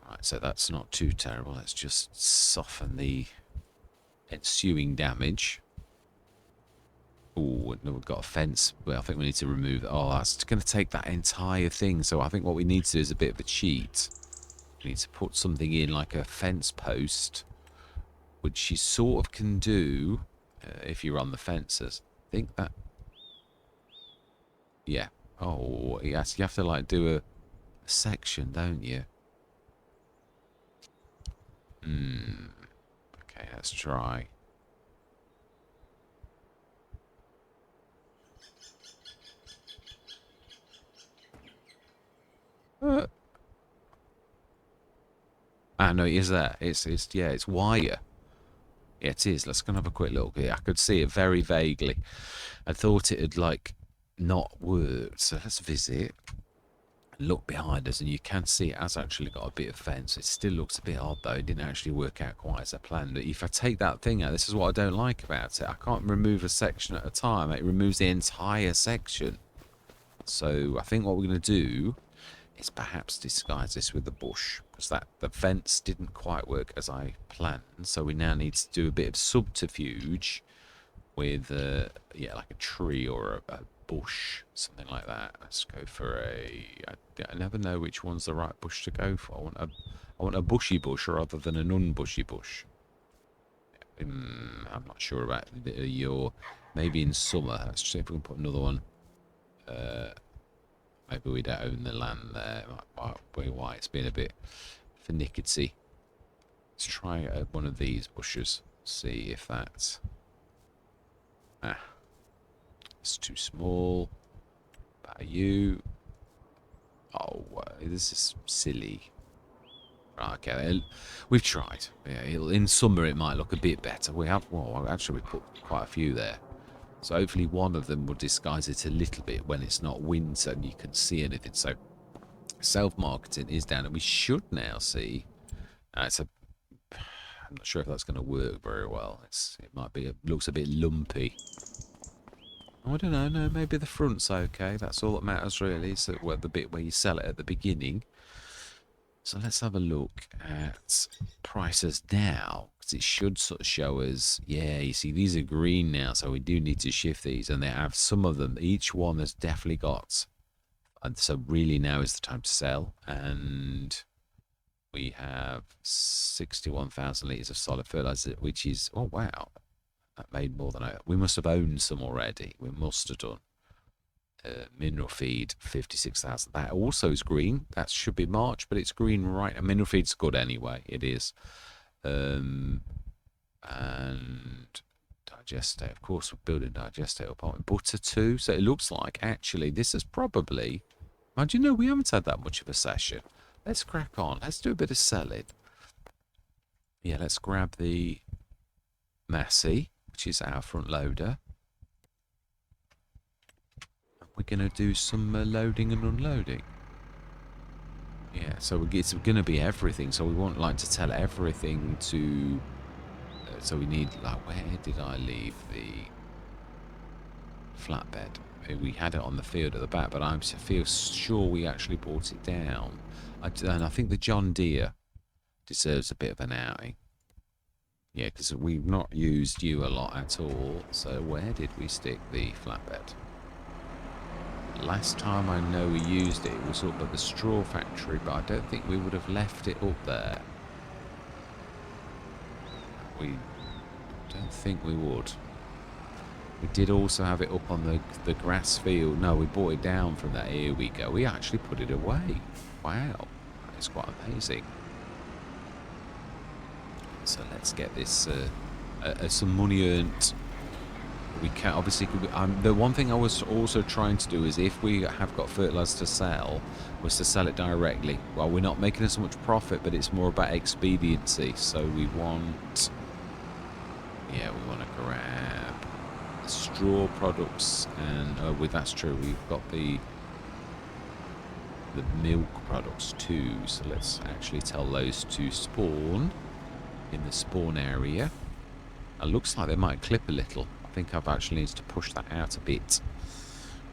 Right, so that's not too terrible. Let's just soften the ensuing damage. Oh, no, we've got a fence. Well, I think we need to remove... Oh, that's going to take that entire thing. So I think what we need to do is a bit of a cheat. We need to put something in like a fence post, which you sort of can do if you're on the fences. I think that... Yeah. Oh, yes, you have to like do a section, don't you? Okay, let's try. No, it is that. It's yeah, it's wire. Yeah, it is. Let's go and have a quick look. Yeah, I could see it very vaguely. I thought it had like not worked. So let's visit. Look behind us, and you can see it has actually got a bit of fence. It still looks a bit odd though. It didn't actually work out quite as I planned. But if I take that thing out, this is what I don't like about it. I can't remove a section at a time. It removes the entire section. So I think what we're going to do is perhaps disguise this with the bush, because the fence didn't quite work as I planned. So we now need to do a bit of subterfuge with yeah, like a tree or a bush, something like that. Let's go for I never know which one's the right bush to go for. I want a bushy bush rather than an unbushy bush. I'm not sure about your... Maybe in summer. Let's see if we can put another one. Maybe we don't own the land there. Why it's been a bit finicky. Let's try one of these bushes. See if that's... it's too small. About you. Oh, this is silly. Right, okay, we've tried. Yeah, in summer it might look a bit better. We have... Well, actually we put quite a few there. So hopefully one of them will disguise it a little bit when it's not winter and you can see anything. So self-marketing is down, and we should now see... I'm not sure if that's going to work very well. It might be... looks a bit lumpy. I don't know. No, maybe the front's okay. That's all that matters really. So the bit where you sell it at the beginning. So let's have a look at prices now, because it should sort of show us, yeah, you see these are green now, so we do need to shift these, and they have some of them. Each one has definitely got, and so really now is the time to sell. And we have 61,000 litres of solid fertilizer, which is, oh wow, that made more than we must have owned some already. We must have done. Mineral feed 56,000. That also is green. That should be March, but it's green right. And mineral feed's good anyway. It is. And digestate. Of course, we're building digestate apartment. Butter too. So it looks like actually this is probably. Mind you, know we haven't had that much of a session. Let's crack on. Let's do a bit of selling. Yeah, let's grab the Massey, which is our front loader. We're going to do some loading and unloading. Yeah, so it's going to be everything. So we want like to tell everything to... so we need like, where did I leave the flatbed? We had it on the field at the back, but I feel sure we actually brought it down. And I think the John Deere deserves a bit of an outing. Yeah, because we've not used you a lot at all. So where did we stick the flatbed? Last time I know we used it, it was up at the straw factory, but I don't think we would have left it up there. We don't think we would. We did also have it up on the grass field. No, we brought it down from that. Here we go. We actually put it away. Wow. That is quite amazing. So let's get this some money earned. We can obviously. The one thing I was also trying to do is, if we have got fertilizer to sell, was to sell it directly. Well, we're not making as much profit, but it's more about expediency. So we want, yeah, we want to grab straw products, and that's true. We've got the milk products too. So let's actually tell those to spawn in the spawn area. It looks like they might clip a little. I think I've actually needs to push that out a bit.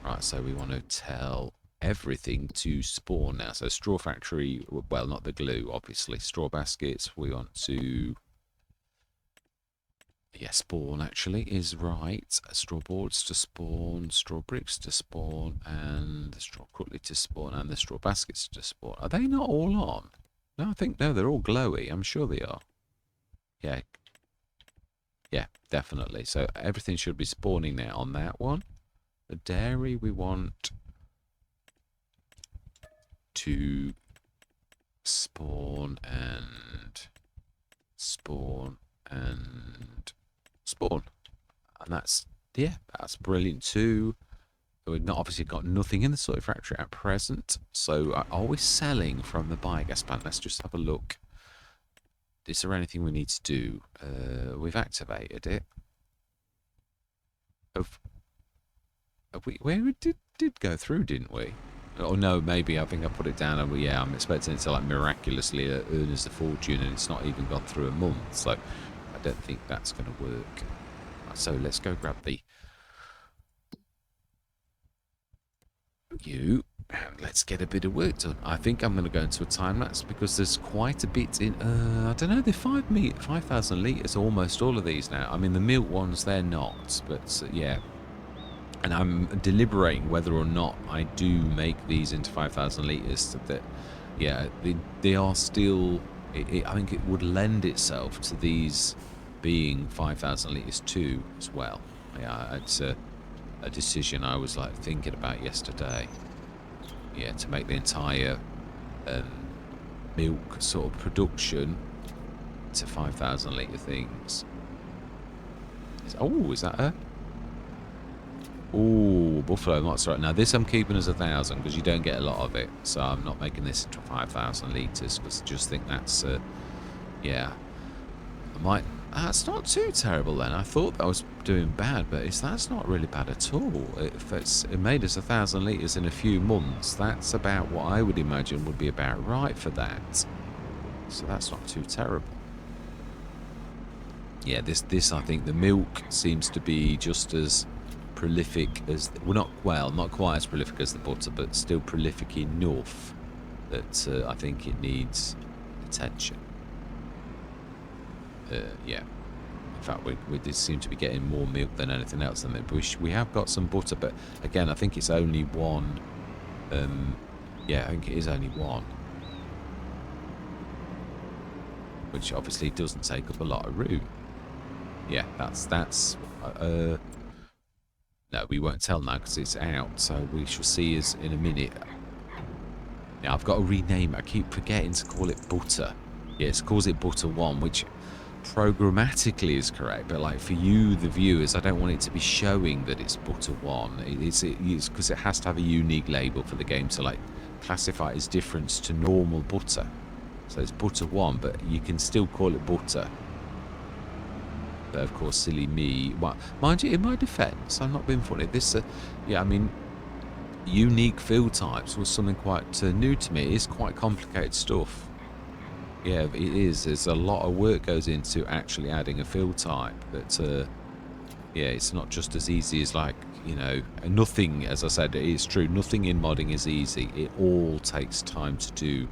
Right, so we want to tell everything to spawn now. So straw factory, well, not the glue, obviously. Straw baskets, we want to... Yeah, spawn actually is right. Straw boards to spawn, straw bricks to spawn, and the straw cutlery to spawn, and the straw baskets to spawn. Are they not all on? No, I think, no, they're all glowy. I'm sure they are. Yeah. Yeah, definitely. So everything should be spawning now on that one. The dairy we want to spawn and spawn and spawn. And that's, yeah, that's brilliant too. We've not obviously got nothing in the soy factory at present. So are we selling from the biogas plant? Let's just have a look. Is there anything we need to do? We've activated it. Have we? Where we did go through, didn't we? Oh no, maybe I think I put it down. And yeah, I'm expecting it to like miraculously earn us a fortune, and it's not even gone through a month. So I don't think that's going to work. So let's go grab the you. And let's get a bit of work done. I think I'm going to go into a time lapse because there's quite a bit in. I don't know. They're 5,000 litres. Almost all of these now. I mean, the milk ones, they're not. But yeah, and I'm deliberating whether or not I do make these into 5,000 litres. That, yeah, they are still. I think it would lend itself to these being 5,000 litres too as well. Yeah, it's a decision I was like thinking about yesterday. Yeah, to make the entire milk sort of production to 5,000 litre things. Oh, is that a... Oh, buffalo mott's right. Now this I'm keeping as 1,000 because you don't get a lot of it. So I'm not making this into 5,000 litres because I just think that's... yeah. I might... That's not too terrible then. I thought that was doing bad, but that's not really bad at all. If it made us 1,000 litres in a few months, that's about what I would imagine would be about right for that. So that's not too terrible. Yeah, this I think the milk seems to be just as prolific as... Well, not quite as prolific as the butter, but still prolific enough that I think it needs attention. Yeah. In fact, we did seem to be getting more milk than anything else. Than we have got some butter, but again, I think it's only one. Yeah, I think it is only one, which obviously doesn't take up a lot of room. Yeah, that's. No, we won't tell now because it's out. So we shall see us in a minute. Now I've got to rename it. I keep forgetting to call it butter. Yeah, it calls it butter 1, which programmatically is correct, but like for you, the viewers, I don't want it to be showing that it's butter 1. It's because it has to have a unique label for the game to like classify its difference to normal butter. So it's butter 1, but you can still call it butter. But of course, silly me. Well, mind you, in my defence, I'm not being funny. This, yeah, I mean, unique field types was something quite new to me. It is quite complicated stuff. Yeah, it is. There's a lot of work goes into actually adding a field type. But yeah, it's not just as easy as like, you know, nothing, as I said, it is true. Nothing in modding is easy. It all takes time to do.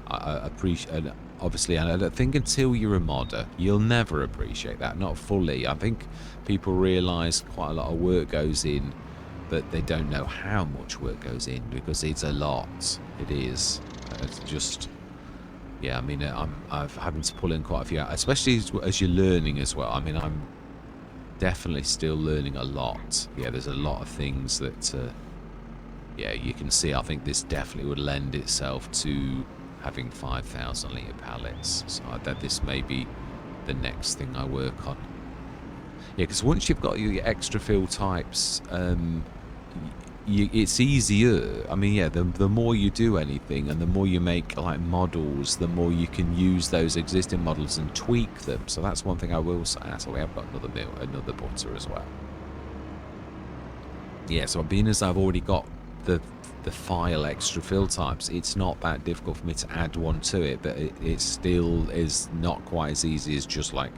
I appreciate, obviously, and I don't think until you're a modder, you'll never appreciate that. Not fully. I think people realise quite a lot of work goes in, but they don't know how much work goes in because it's a lot. It is. It's just... yeah, I mean, I've having to pull in quite a few out, especially as you're learning as well. I mean, I'm definitely still learning a lot. Yeah, there's a lot of things that, yeah, you can see. I think this definitely would lend itself to having 5,000 litre pallets. So that this may be the next thing I work on. Yeah, because once you've got your extra fill types, it's easier. I mean, yeah, the more you do anything and the more you make like models, the more you can use those existing models and tweak them. So that's one thing I will say. So we have got another butter as well. Yeah, so being as I've already got the file extra fill types, it's not that difficult for me to add one to it, but it still is not quite as easy as just like,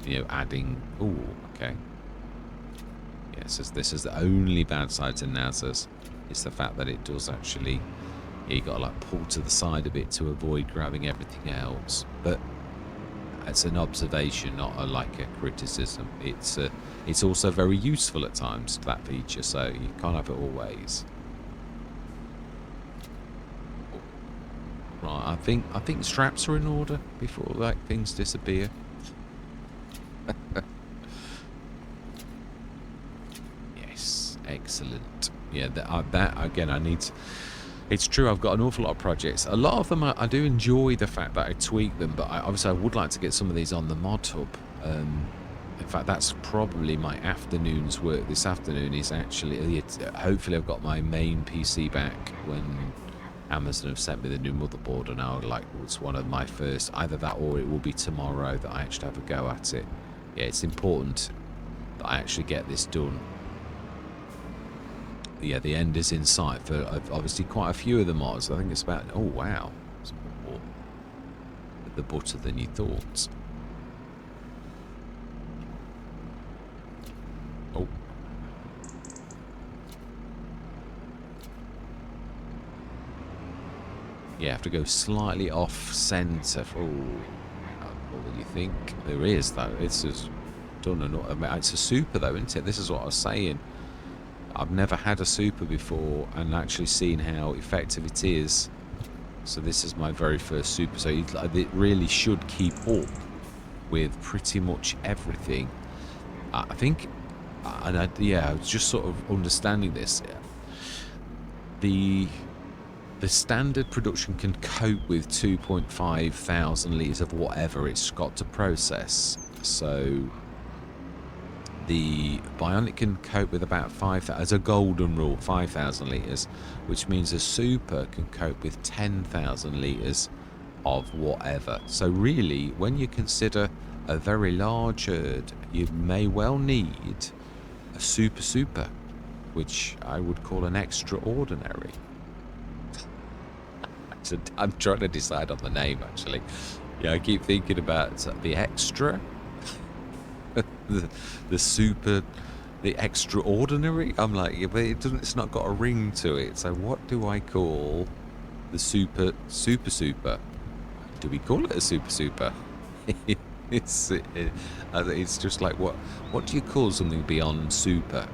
you know, adding. Oh, okay. Yes, this is the only bad side to NASA's. It's the fact that it does actually, yeah, you got to like pull to the side a bit to avoid grabbing everything else. But it's an observation, not like a criticism. It's also very useful at times, that feature, so you can't have it always. Right, I think straps are in order before like things disappear. Yes, excellent. Yeah, that again, I need to, it's true, I've got an awful lot of projects. A lot of them, I do enjoy the fact that I tweak them, but obviously I would like to get some of these on the mod hub. In fact, that's probably my afternoon's work this afternoon is actually, hopefully I've got my main PC back when Amazon have sent me the new motherboard, and I'll like, it's one of my first, either that or it will be tomorrow that I actually have a go at it. Yeah, it's important that I actually get this done. Yeah, the end is in sight for obviously quite a few of the mods. I think it's about, oh wow, it's more the butter than you thought. Oh. Yeah, have to go slightly off centre. Oh, more than you think. There is though. It's just done enough. It's a super though, isn't it? This is what I was saying. I've never had a super before and actually seen how effective it is. So this is my very first super. So it really should keep up with pretty much everything. I think, and yeah, I was just sort of understanding this. The standard production can cope with 2.5 thousand litres of whatever it's got to process. So the Bionic can cope with about 5,000, as a golden rule, 5,000 litres, which means a super can cope with 10,000 litres of whatever. So really, when you consider a very large herd, you may well need a super, which I would call an extraordinary. So I'm trying to decide on the name, actually. Yeah, I keep thinking about the extra. the super, the extraordinary. I'm like, yeah, but it doesn't. It's not got a ring to it. So what do I call the super? Do we call it a super? It's just like what do you call something beyond super?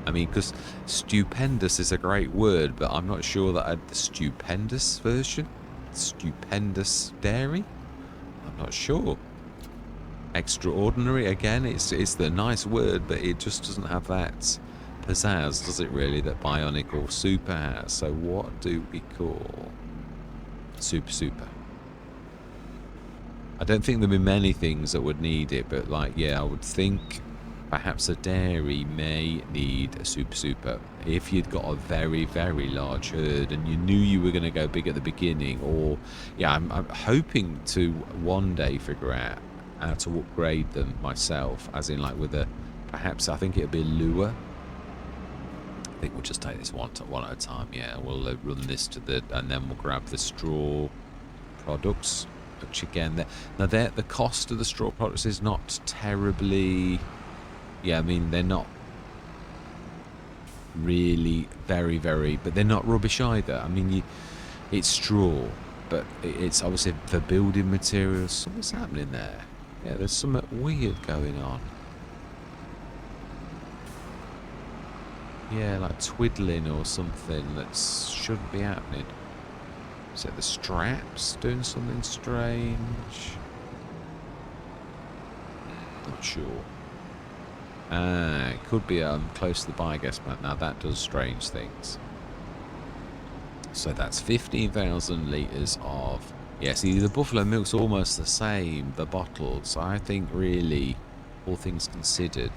I mean, because stupendous is a great word, but I'm not sure that the stupendous version, stupendous dairy. I'm not sure. Extraordinary, again, it's the nice word, but it just doesn't have that pizzazz, does it really, that Bionic or Super has. So what do we call super? I don't think there'll be many things that would need it, but like, yeah, I would think perhaps a dairy may need a super if you'd got a very, very large herd and you knew you were going to go big at the beginning. Or yeah, I'm hoping to one day figure out how to upgrade them myself, as in like with a, perhaps I think it'll be a lure. I think we'll just take this one at a time. Yeah, we'll run this to the, and then we'll grab the straw products, which again, now the cost of the straw products is not terribly, yeah, I mean, they're not really very, but they're not rubbish either. I mean, it's straw, but it's obviously for building materials. So what's happening there? Yeah, there's something weird going on. Yeah, like twiddling or something that shouldn't be happening. Is it the straps doing something strange? Not sure. It could be close to the biogas plant. Now that does strange things. So that's 15,000 litres of... Yeah, see, the buffalo milk's almost the same, the bottles. So I think really, all things considered...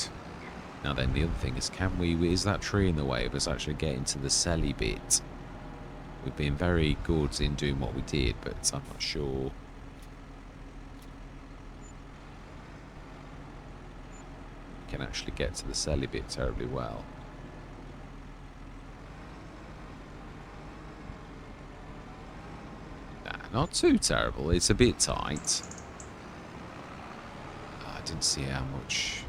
Now then, the other thing is, is that tree in the way of us actually getting to the selly bit? We've been very good in doing what we did, but I'm not sure... we can actually get to the selly bit terribly well. Not too terrible. It's a bit tight. I didn't see how much.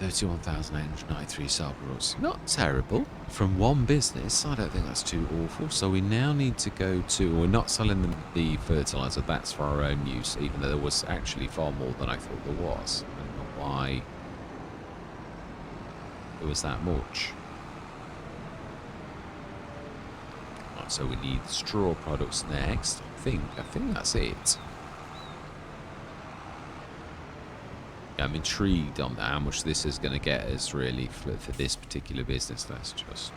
31,893 samples. Not terrible. From one business, I don't think that's too awful. So we now need to go to... We're not selling them the fertiliser. That's for our own use, even though there was actually far more than I thought there was. I don't know why there was that much. So we need straw products next. I think that's it. Yeah, I'm intrigued on how much this is going to get us really for this particular business. Let's just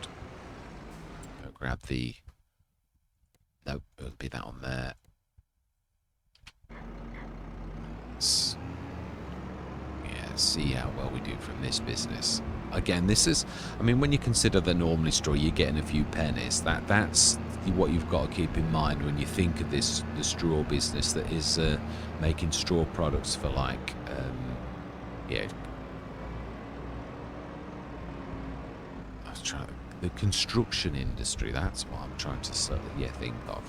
go grab the... Nope, it'll be that on there. Let's, yeah, see how well we do from this business. Again, this is... I mean, when you consider that normally straw, you're getting a few pennies. That's what you've got to keep in mind when you think of the straw business that is making straw products for, like, yeah. I was trying... The construction industry, that's what I'm trying to think of.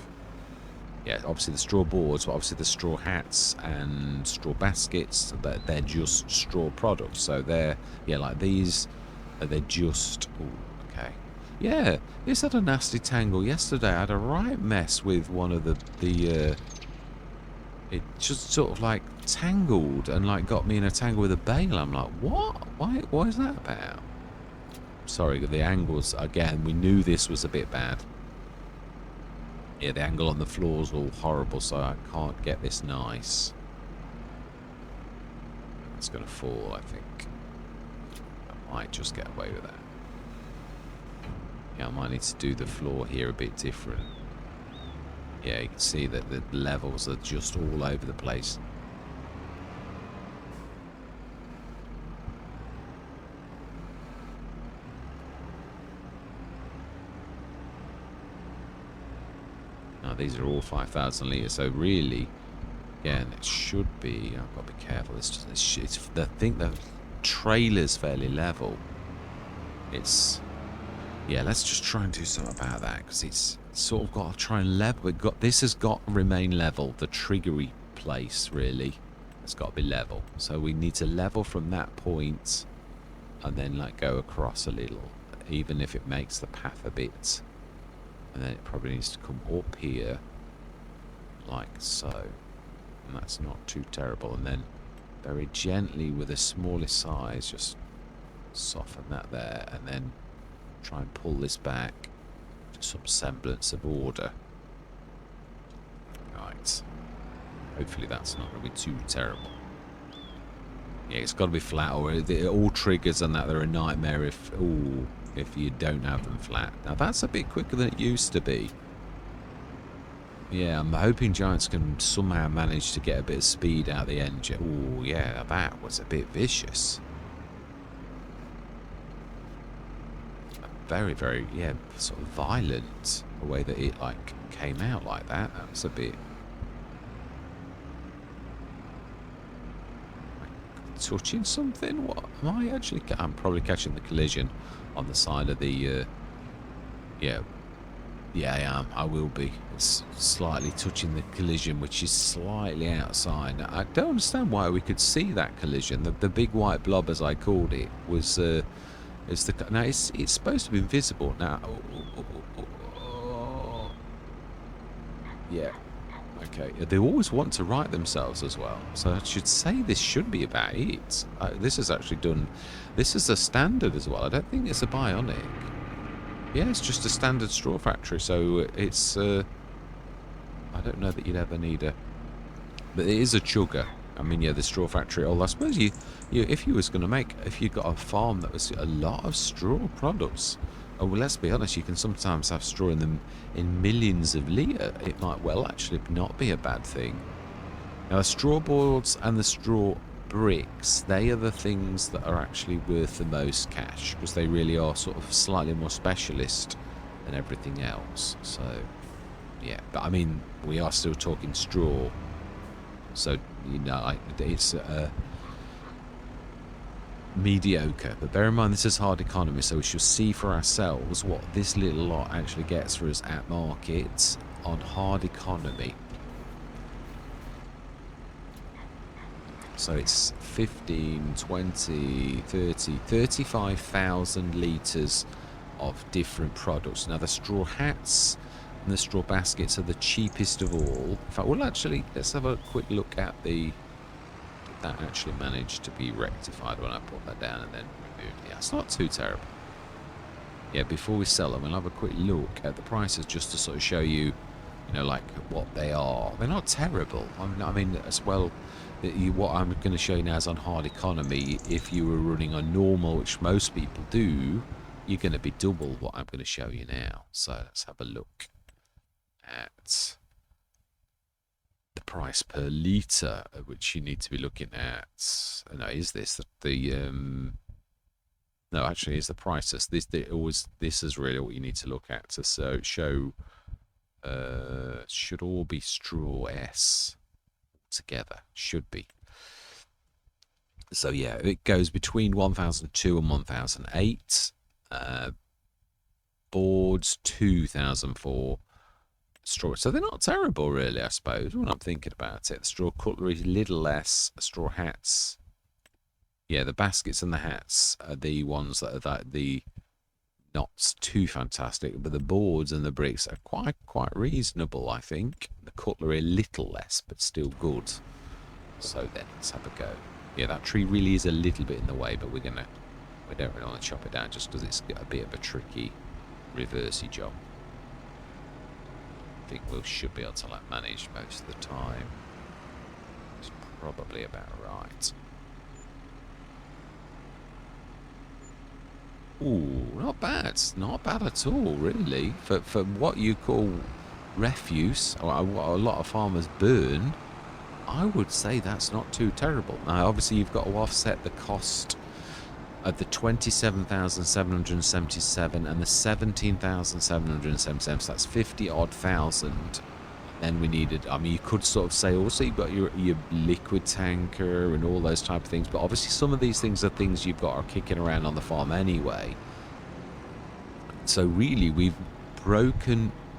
Yeah, obviously the straw boards, but obviously the straw hats and straw baskets, they're just straw products. So they're, yeah, like these, they're just... Ooh, okay. Yeah, this had a nasty tangle yesterday. I had a right mess with one of the it just sort of like tangled and like got me in a tangle with a bale. I'm like, what? Why is that about? Sorry, the angles, again, we knew this was a bit bad. Yeah, the angle on the floor is all horrible, so I can't get this nice. It's going to fall, I think. I might just get away with that. Yeah, I might need to do the floor here a bit different. Yeah, you can see that the levels are just all over the place. Now, these are all 5,000 litres, so really, again, it should be... I've got to be careful. I think the trailer's fairly level. It's... Yeah, let's just try and do something about that, because it's sort of got to try and level. This has got to remain level. The triggery place, really, has got to be level. So we need to level from that point and then like go across a little, even if it makes the path a bit. And then it probably needs to come up here, like so. And that's not too terrible. And then very gently with the smallest size, just soften that there, and then try and pull this back to some semblance of order. Right. Hopefully that's not going to be too terrible. Yeah, it's got to be flat, or all triggers and that, they're a nightmare if you don't have them flat. Now that's a bit quicker than it used to be. Yeah, I'm hoping Giants can somehow manage to get a bit of speed out of the engine. Oh yeah, that was a bit vicious. Very, very, yeah, sort of violent, the way that it, like, came out like that. That was a bit... touching something? What? Am I actually... I'm probably catching the collision on the side of the, yeah. Yeah, I am. I will be. It's slightly touching the collision, which is slightly outside. Now, I don't understand why we could see that collision. The big white blob, as I called it, was... now it's supposed to be invisible now. Yeah. Okay. They always want to right themselves as well. So I should say this should be about it. This is actually done. This is a standard as well. I don't think it's a bionic. Yeah, it's just a standard straw factory, so it's, I don't know that you'd ever need a, but it is a chugger. I mean, yeah, the straw factory, although I suppose if you was going to make, if you got a farm that was a lot of straw products, oh, well, let's be honest, you can sometimes have straw in them in millions of litre. It might well actually not be a bad thing. Now, the straw boards and the straw bricks, they are the things that are actually worth the most cash because they really are sort of slightly more specialist than everything else. So, yeah. But, I mean, we are still talking straw. So, you know, it's mediocre. But bear in mind, this is hard economy, so we shall see for ourselves what this little lot actually gets for us at market on hard economy. So it's 15, 20, 30, 35,000 litres of different products. Now, the straw hats and the straw baskets are the cheapest of all. In fact, well, actually, let's have a quick look at the... Did that actually manage to be rectified when I put that down and then removed? Yeah, it's not too terrible. Yeah, before we sell them, we'll have a quick look at the prices just to sort of show you, you know, like what they are. They're not terrible. I mean, as well... What I'm going to show you now is on hard economy. If you were running on normal, which most people do, you're going to be double what I'm going to show you now. So let's have a look at the price per litre, which you need to be looking at. No, is this no, actually, is the prices. This is really what you need to look at to show. Should all be straw S. Together should be. So yeah, it goes between 1002 and 1008. Boards 2004. Straw, so they're not terrible really, I suppose, when I'm thinking about it. The straw cutlery is a little less. Straw hats, yeah, the baskets and the hats are the ones that are the not too fantastic, but the boards and the bricks are quite reasonable, I think. The cutlery a little less, but still good. So then, let's have a go. Yeah, that tree really is a little bit in the way, but we don't really want to chop it down just because it's got a bit of a tricky reversey job. I think we should be able to like manage most of the time. It's probably about right. Ooh, not bad. Not bad at all, really. For what you call refuse, or what a lot of farmers burn, I would say that's not too terrible. Now, obviously, you've got to offset the cost of the 27,777 and the 17,777. So that's 50 odd thousand. Then we needed, I mean, you could sort of say also you've got your liquid tanker and all those type of things, but obviously some of these things are things you've got are kicking around on the farm anyway. So really we've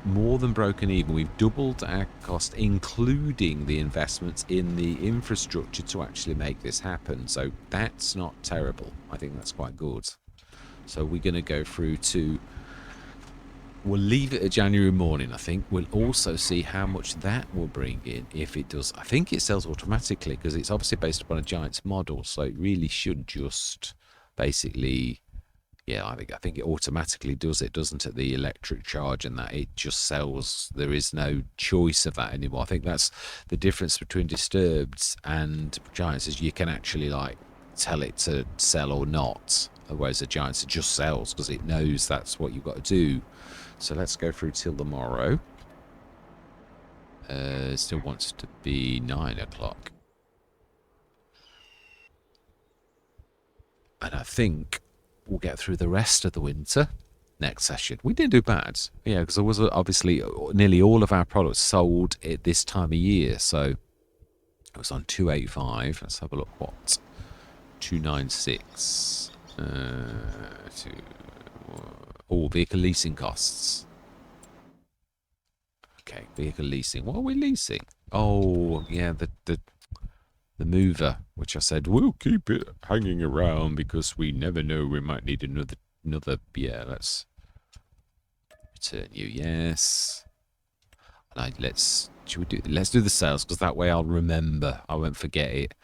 more than broken even. We've doubled our cost, including the investments in the infrastructure to actually make this happen. So that's not terrible. I think that's quite good. So we're going to go through to... We'll leave it at January morning, I think. We'll also see how much that will bring in if it does. I think it sells automatically because it's obviously based upon a Giants model. So it really should just basically... Yeah, I think it automatically does it, doesn't it? The electric charge and that it just sells. There is no choice of that anymore. I think that's the difference between Disturbed and Giants is you can actually like tell it to sell or not. Whereas the Giants it just sells because it knows that's what you've got to do. So let's go through till tomorrow. Still wants to be 9 o'clock. And I think we'll get through the rest of the winter next session. We didn't do bad. Yeah, because there was obviously nearly all of our products sold at this time of year. So it was on 285. Let's have a look. What? 296. All vehicle leasing costs. Okay, vehicle leasing. What are we leasing? Oh, yeah, the mover, which I said, we'll keep it hanging around because we never know, we might need another, yeah, let's return you, yes. And let's do the sales, because that way I'll remember, I won't forget it.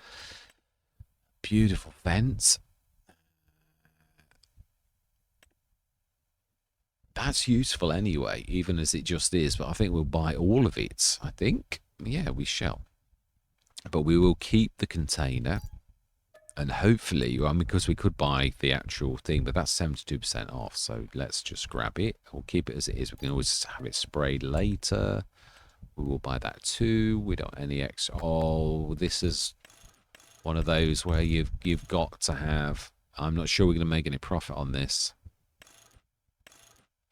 Beautiful fence. That's useful anyway, even as it just is. But I think we'll buy all of it. I think. Yeah, we shall. But we will keep the container. And hopefully, well, because we could buy the actual thing, but that's 72% off. So let's just grab it. We'll keep it as it is. We can always have it sprayed later. We will buy that too. We don't any extra. Oh, this is one of those where you've got to have. I'm not sure we're going to make any profit on this.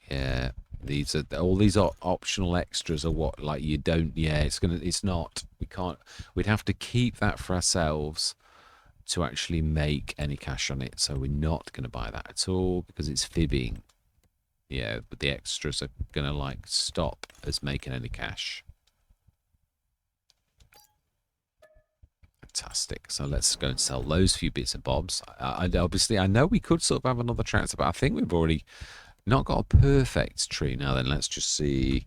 Yeah, these are all these optional extras are what like you don't. Yeah, it's not. We can't. We'd have to keep that for ourselves to actually make any cash on it. So we're not going to buy that at all because it's fibbing. Yeah, but the extras are going to like stop us making any cash. Fantastic. So let's go and sell those few bits and bobs. Obviously, I know we could sort of have another tractor, but I think we've already not got a perfect tree. Now then, let's just see.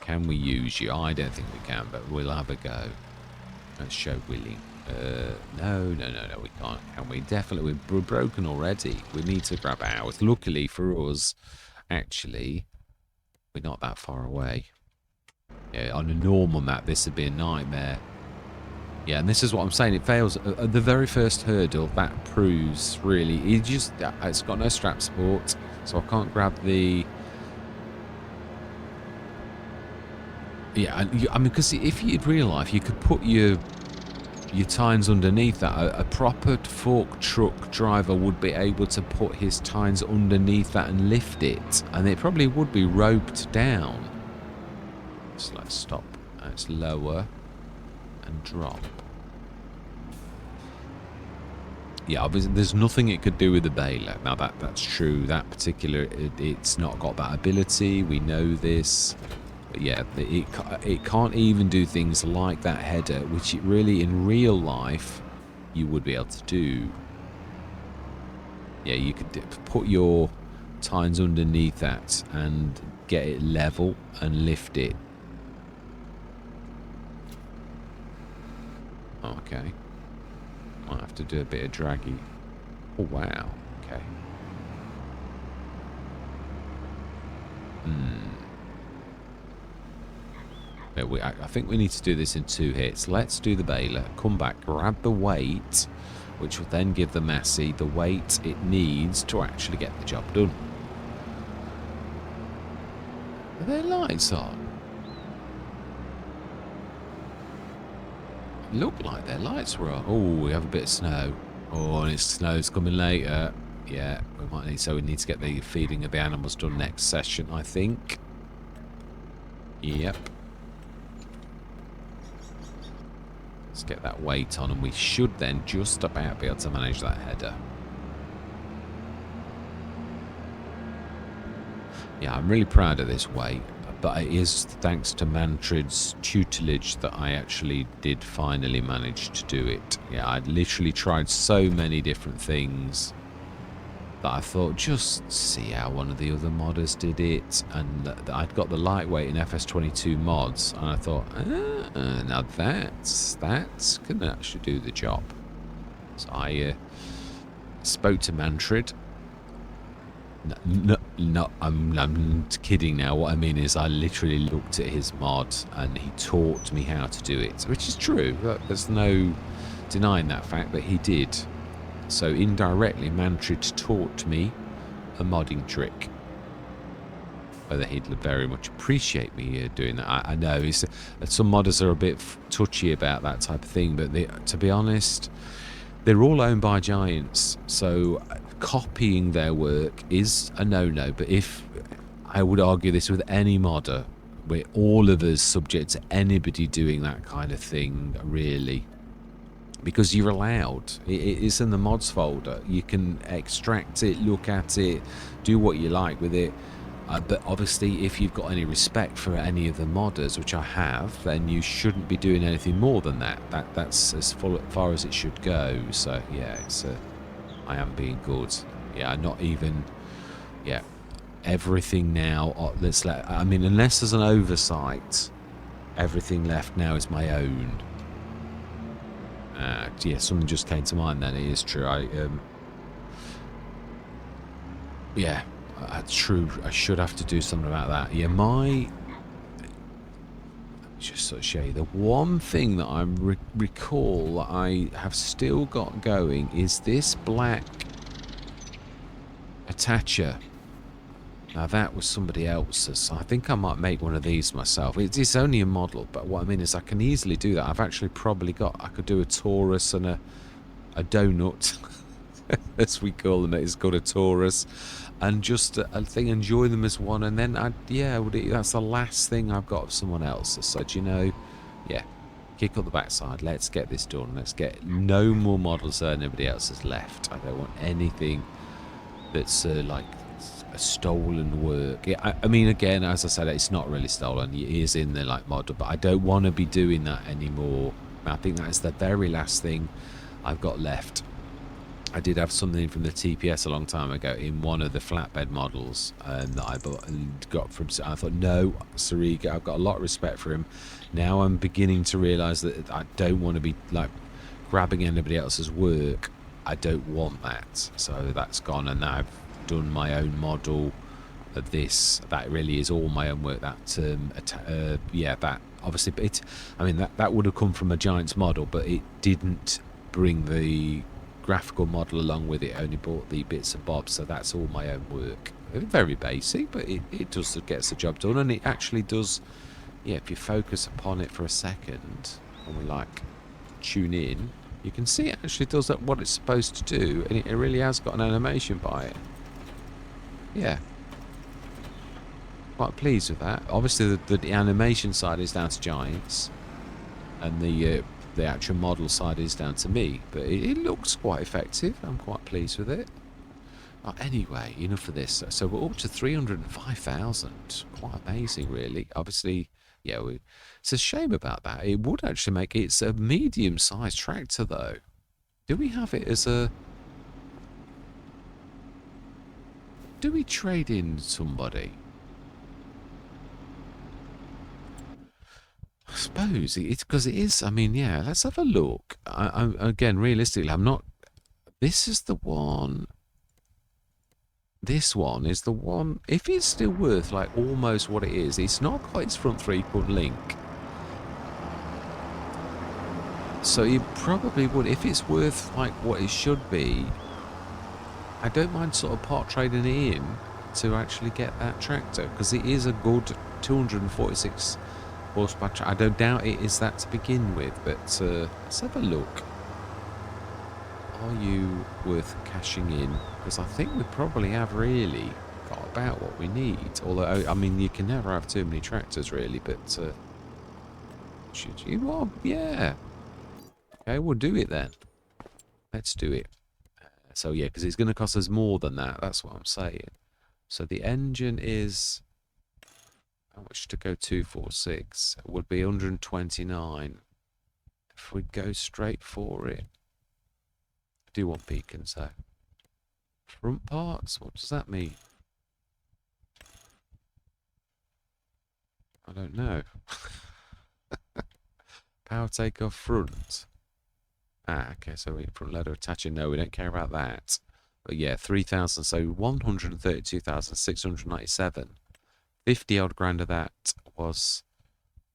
Can we use you? I don't think we can, but we'll have a go. Let's show willing. No, we can't, can we? Definitely, we're broken already. We need to grab ours. Luckily for us, actually, we're not that far away. Yeah, on a normal map, this would be a nightmare. Yeah, and this is what I'm saying. It fails at the very first hurdle. That proves really, it's got no strap support, so I can't grab the. Yeah, I mean, because if you'd real life, you could put your tines underneath that. A proper fork truck driver would be able to put his tines underneath that and lift it, and it probably would be roped down. So let's stop. Let's lower and drop. Yeah, obviously there's nothing it could do with the baler. Now that's true. That particular, it's not got that ability. We know this. But yeah, it can't even do things like that header, which it really, in real life, you would be able to do. Yeah, you could put your tines underneath that and get it level and lift it. Okay. Might have to do a bit of draggy. Oh, wow. Okay. I think we need to do this in 2 hits. Let's do the baler. Come back, grab the weight, which will then give the Massey the weight it needs to actually get the job done. Are there lights on? Look like their lights were on. Oh, we have a bit of snow. Oh, and snow's coming later. Yeah, we might need. So we need to get the feeding of the animals done next session, I think. Yep. Let's get that weight on, and we should then just about be able to manage that header. Yeah, I'm really proud of this weight. But it is thanks to Mantrid's tutelage that I actually did finally manage to do it. Yeah, I'd literally tried so many different things that I thought, just see how one of the other modders did it. And I'd got the lightweight in FS25 mods, and I thought, now that can actually do the job. So I spoke to Mantrid. No, I'm kidding now. What I mean is I literally looked at his mod and he taught me how to do it, which is true. There's no denying that fact that he did. So indirectly, Mantrid taught me a modding trick. Whether he'd very much appreciate me doing that, I know. Some modders are a bit touchy about that type of thing, but to be honest, they're all owned by giants, so copying their work is a no-no. But if I would argue this with any modder, we're all of us subject to anybody doing that kind of thing, really, because you're allowed. It's in the mods folder. You can extract it, look at it, do what you like with it. But obviously, if you've got any respect for any of the modders, which I have, then you shouldn't be doing anything more than that. That's as far as it should go. So yeah, I am being good. Yeah, not even. Yeah, everything now. I mean, unless there's an oversight, everything left now is my own. Yeah, something just came to mind. Then it is true. Yeah. True, I should have to do something about that. Yeah, just sort of show you the one thing that I recall that I have still got going is this black attacher. Now that was somebody else's. I think I might make one of these myself. It's only a model, but what I mean is I can easily do that. I've actually probably got, I could do a Taurus and a donut, as we call them. It's called a Taurus, and just I think enjoy them as one. And then that's the last thing I've got of someone else. So yeah, kick up the backside. Let's get this done. Let's get no more models that anybody else has left. I don't want anything that's like a stolen work. Yeah, I mean, again, as I said, it's not really stolen. It is in the like model, but I don't want to be doing that anymore. I think that is the very last thing I've got left. I did have something from the TPS a long time ago in one of the flatbed models that I bought and got from. I thought, no, Sariga, I've got a lot of respect for him. Now I'm beginning to realise that I don't want to be like grabbing anybody else's work. I don't want that. So that's gone, and I've done my own model of this. That really is all my own work. That that obviously that would have come from a Giants model, but it didn't bring the graphical model along with it. Only bought the bits and bobs, so that's all my own work. Very basic, but it does gets the job done, and it actually does. Yeah, if you focus upon it for a second and we like tune in, you can see it actually does what it's supposed to do, and it really has got an animation by it. Yeah, quite pleased with that. Obviously the animation side is down to Giants, and the actual model side is down to me, but it looks quite effective. I'm quite pleased with it. Anyway, enough of this. So we're up to 305,000. Quite amazing, really. Obviously, yeah, it's a shame about that. It would actually make it's a medium-sized tractor, though. Do we have it as a? Do we trade in somebody? I suppose it's because it is. I mean, yeah. Let's have a look. Again, realistically, I'm not. This is the one. This one is the one. If it's still worth like almost what it is, it's not quite its front three-point link. So you probably would, if it's worth like what it should be. I don't mind sort of part trading it in to actually get that tractor, because it is a good 246 horsepower. I don't doubt it is that to begin with, but let's have a look. Are you worth cashing in? Because I think we probably have really got about what we need. Although, I mean, you can never have too many tractors, really. But should you? Well, yeah. Okay, we'll do it then. Let's do it. So yeah, because it's going to cost us more than that. That's what I'm saying. So the engine is how much to go 246? It would be 129 if we go straight for it. I do want beacons though. Front parts? What does that mean? I don't know. Power takeoff front. Ah, okay, so we front loader attaching. No, we don't care about that. But yeah, 3,000, so 132,697. 50 odd grand of that was.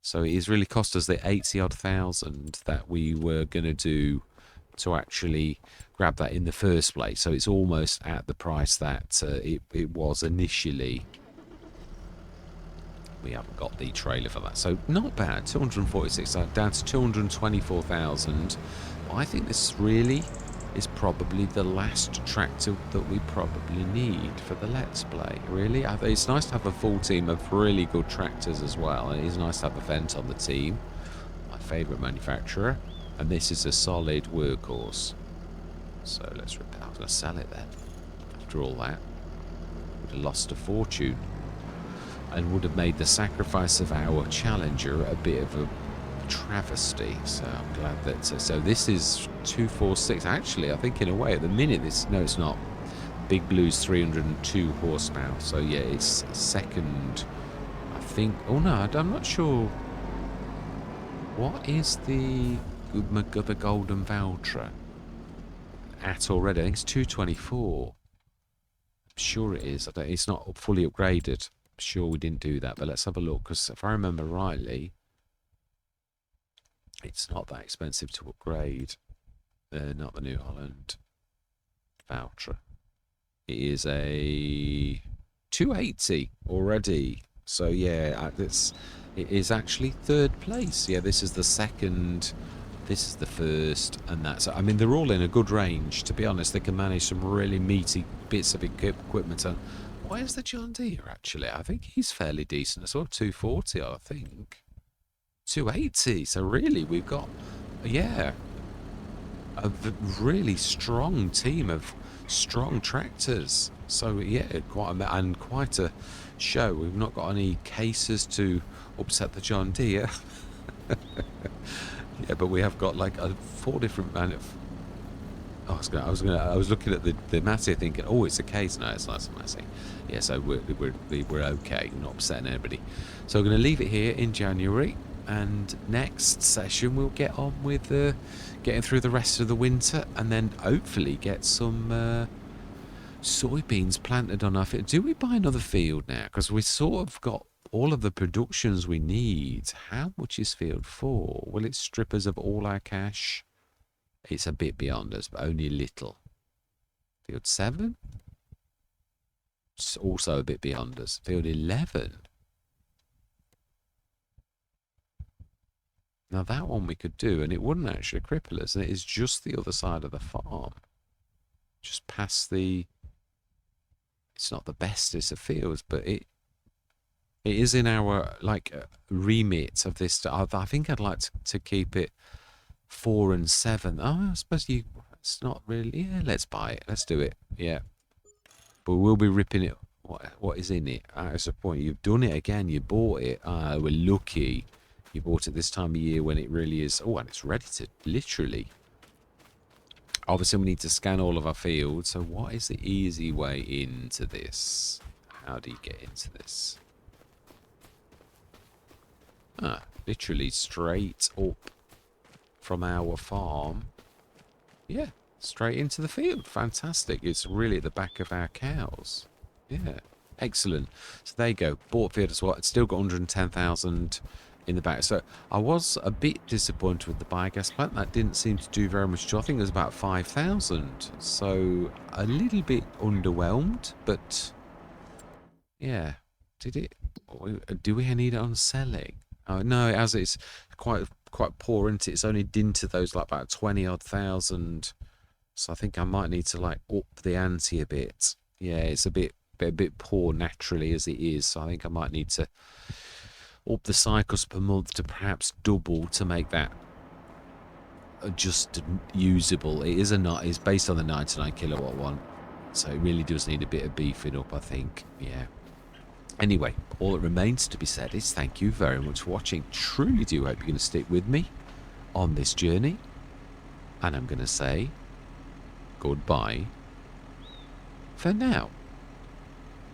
So it has really cost us the 80 odd thousand that we were going to do to actually grab that in the first place. So it's almost at the price that it was initially. We haven't got the trailer for that, so not bad. 246 down to 224,000. I think this really is probably the last tractor that we probably need for the Let's Play. Really, it's nice to have a full team of really good tractors as well. And it is nice to have a vent on the team. My favourite manufacturer, and this is a solid workhorse. So let's rip it out. I'm going to sell it then. After all that, would have lost a fortune. And would have made the sacrifice of our Challenger a bit of a travesty. So I'm glad that. So this is 246. Actually, I think in a way at the minute no, it's not. Big Blue's 302 horsepower. So yeah, it's second. I think. Oh no, I'm not sure. What is the Golden Valtra at already? I think it's 224. Sure it is. It's not fully upgraded. Sure we didn't do that, but let's have a look, because if I remember rightly, it's not that expensive to upgrade. Not the New Holland Valtra. It is a 280 already. So yeah, it is actually third place. Yeah, this is the second. This is the first, and that's. I mean, they're all in a good range. To be honest, they can manage some really meaty bits of equipment. And where's the John Deere actually? I think he's fairly decent as well. 240, I think. 280. So really, we've got, yeah, a really strong team of strong tractors. So yeah, quite a show. We've not got any cases to upset the John Deere. Yeah, but we have got like 4 different I was looking at the Massey thinking, oh, it's a case. No, it's not a Massey. Yeah, so we're okay. We're not upsetting anybody. So we're going to leave it here in January, and next session we'll get on with getting through the rest of the winter, and then hopefully get some soybeans planted on our field. Do we buy another field now? Because we sort of got all of the productions we need. How much is field 4? Will it strip us of all our cash? It's a bit beyond us, but only a little. Field 7? It's also a bit beyond us. Field 11? Now that one we could do, and it wouldn't actually cripple us, and it is just the other side of the farm. Just past the... It's not the bestest of fields, but it is in our, like, remit of this. I think I'd like to keep it 4 and 7. Oh, I suppose it's not really. Yeah, let's buy it. Let's do it. Yeah. But we'll be ripping it. What is in it? That's the point. You've done it again. You bought it. We're lucky. You bought it this time of year when it really is. Oh, and it's ready to literally. Obviously, we need to scan all of our fields. So what is the easy way into this? How do you get into this? Literally straight up from our farm. Yeah, straight into the field. Fantastic. It's really at the back of our cows. Yeah, excellent. So there you go. Bought field as well. It's still got 110,000 in the back. So I was a bit disappointed with the biogas plant. That didn't seem to do very much. I think it was about 5,000. So a little bit underwhelmed, but yeah. Did it? Do we need it on selling? Oh no, it's quite poor, isn't it? It's only into those like about 20 odd thousand. So I think I might need to like up the ante a bit. Yeah, it's a bit poor naturally as it is. So I think I might need to up the cycles per month to perhaps double to make that just usable. It is it's based on the 99 kilowatt one, so it really does need a bit of beefing up, I think. Yeah. Anyway, all that remains to be said is thank you very much for watching. Truly do hope you're going to stick with me on this journey. And I'm going to say goodbye for now.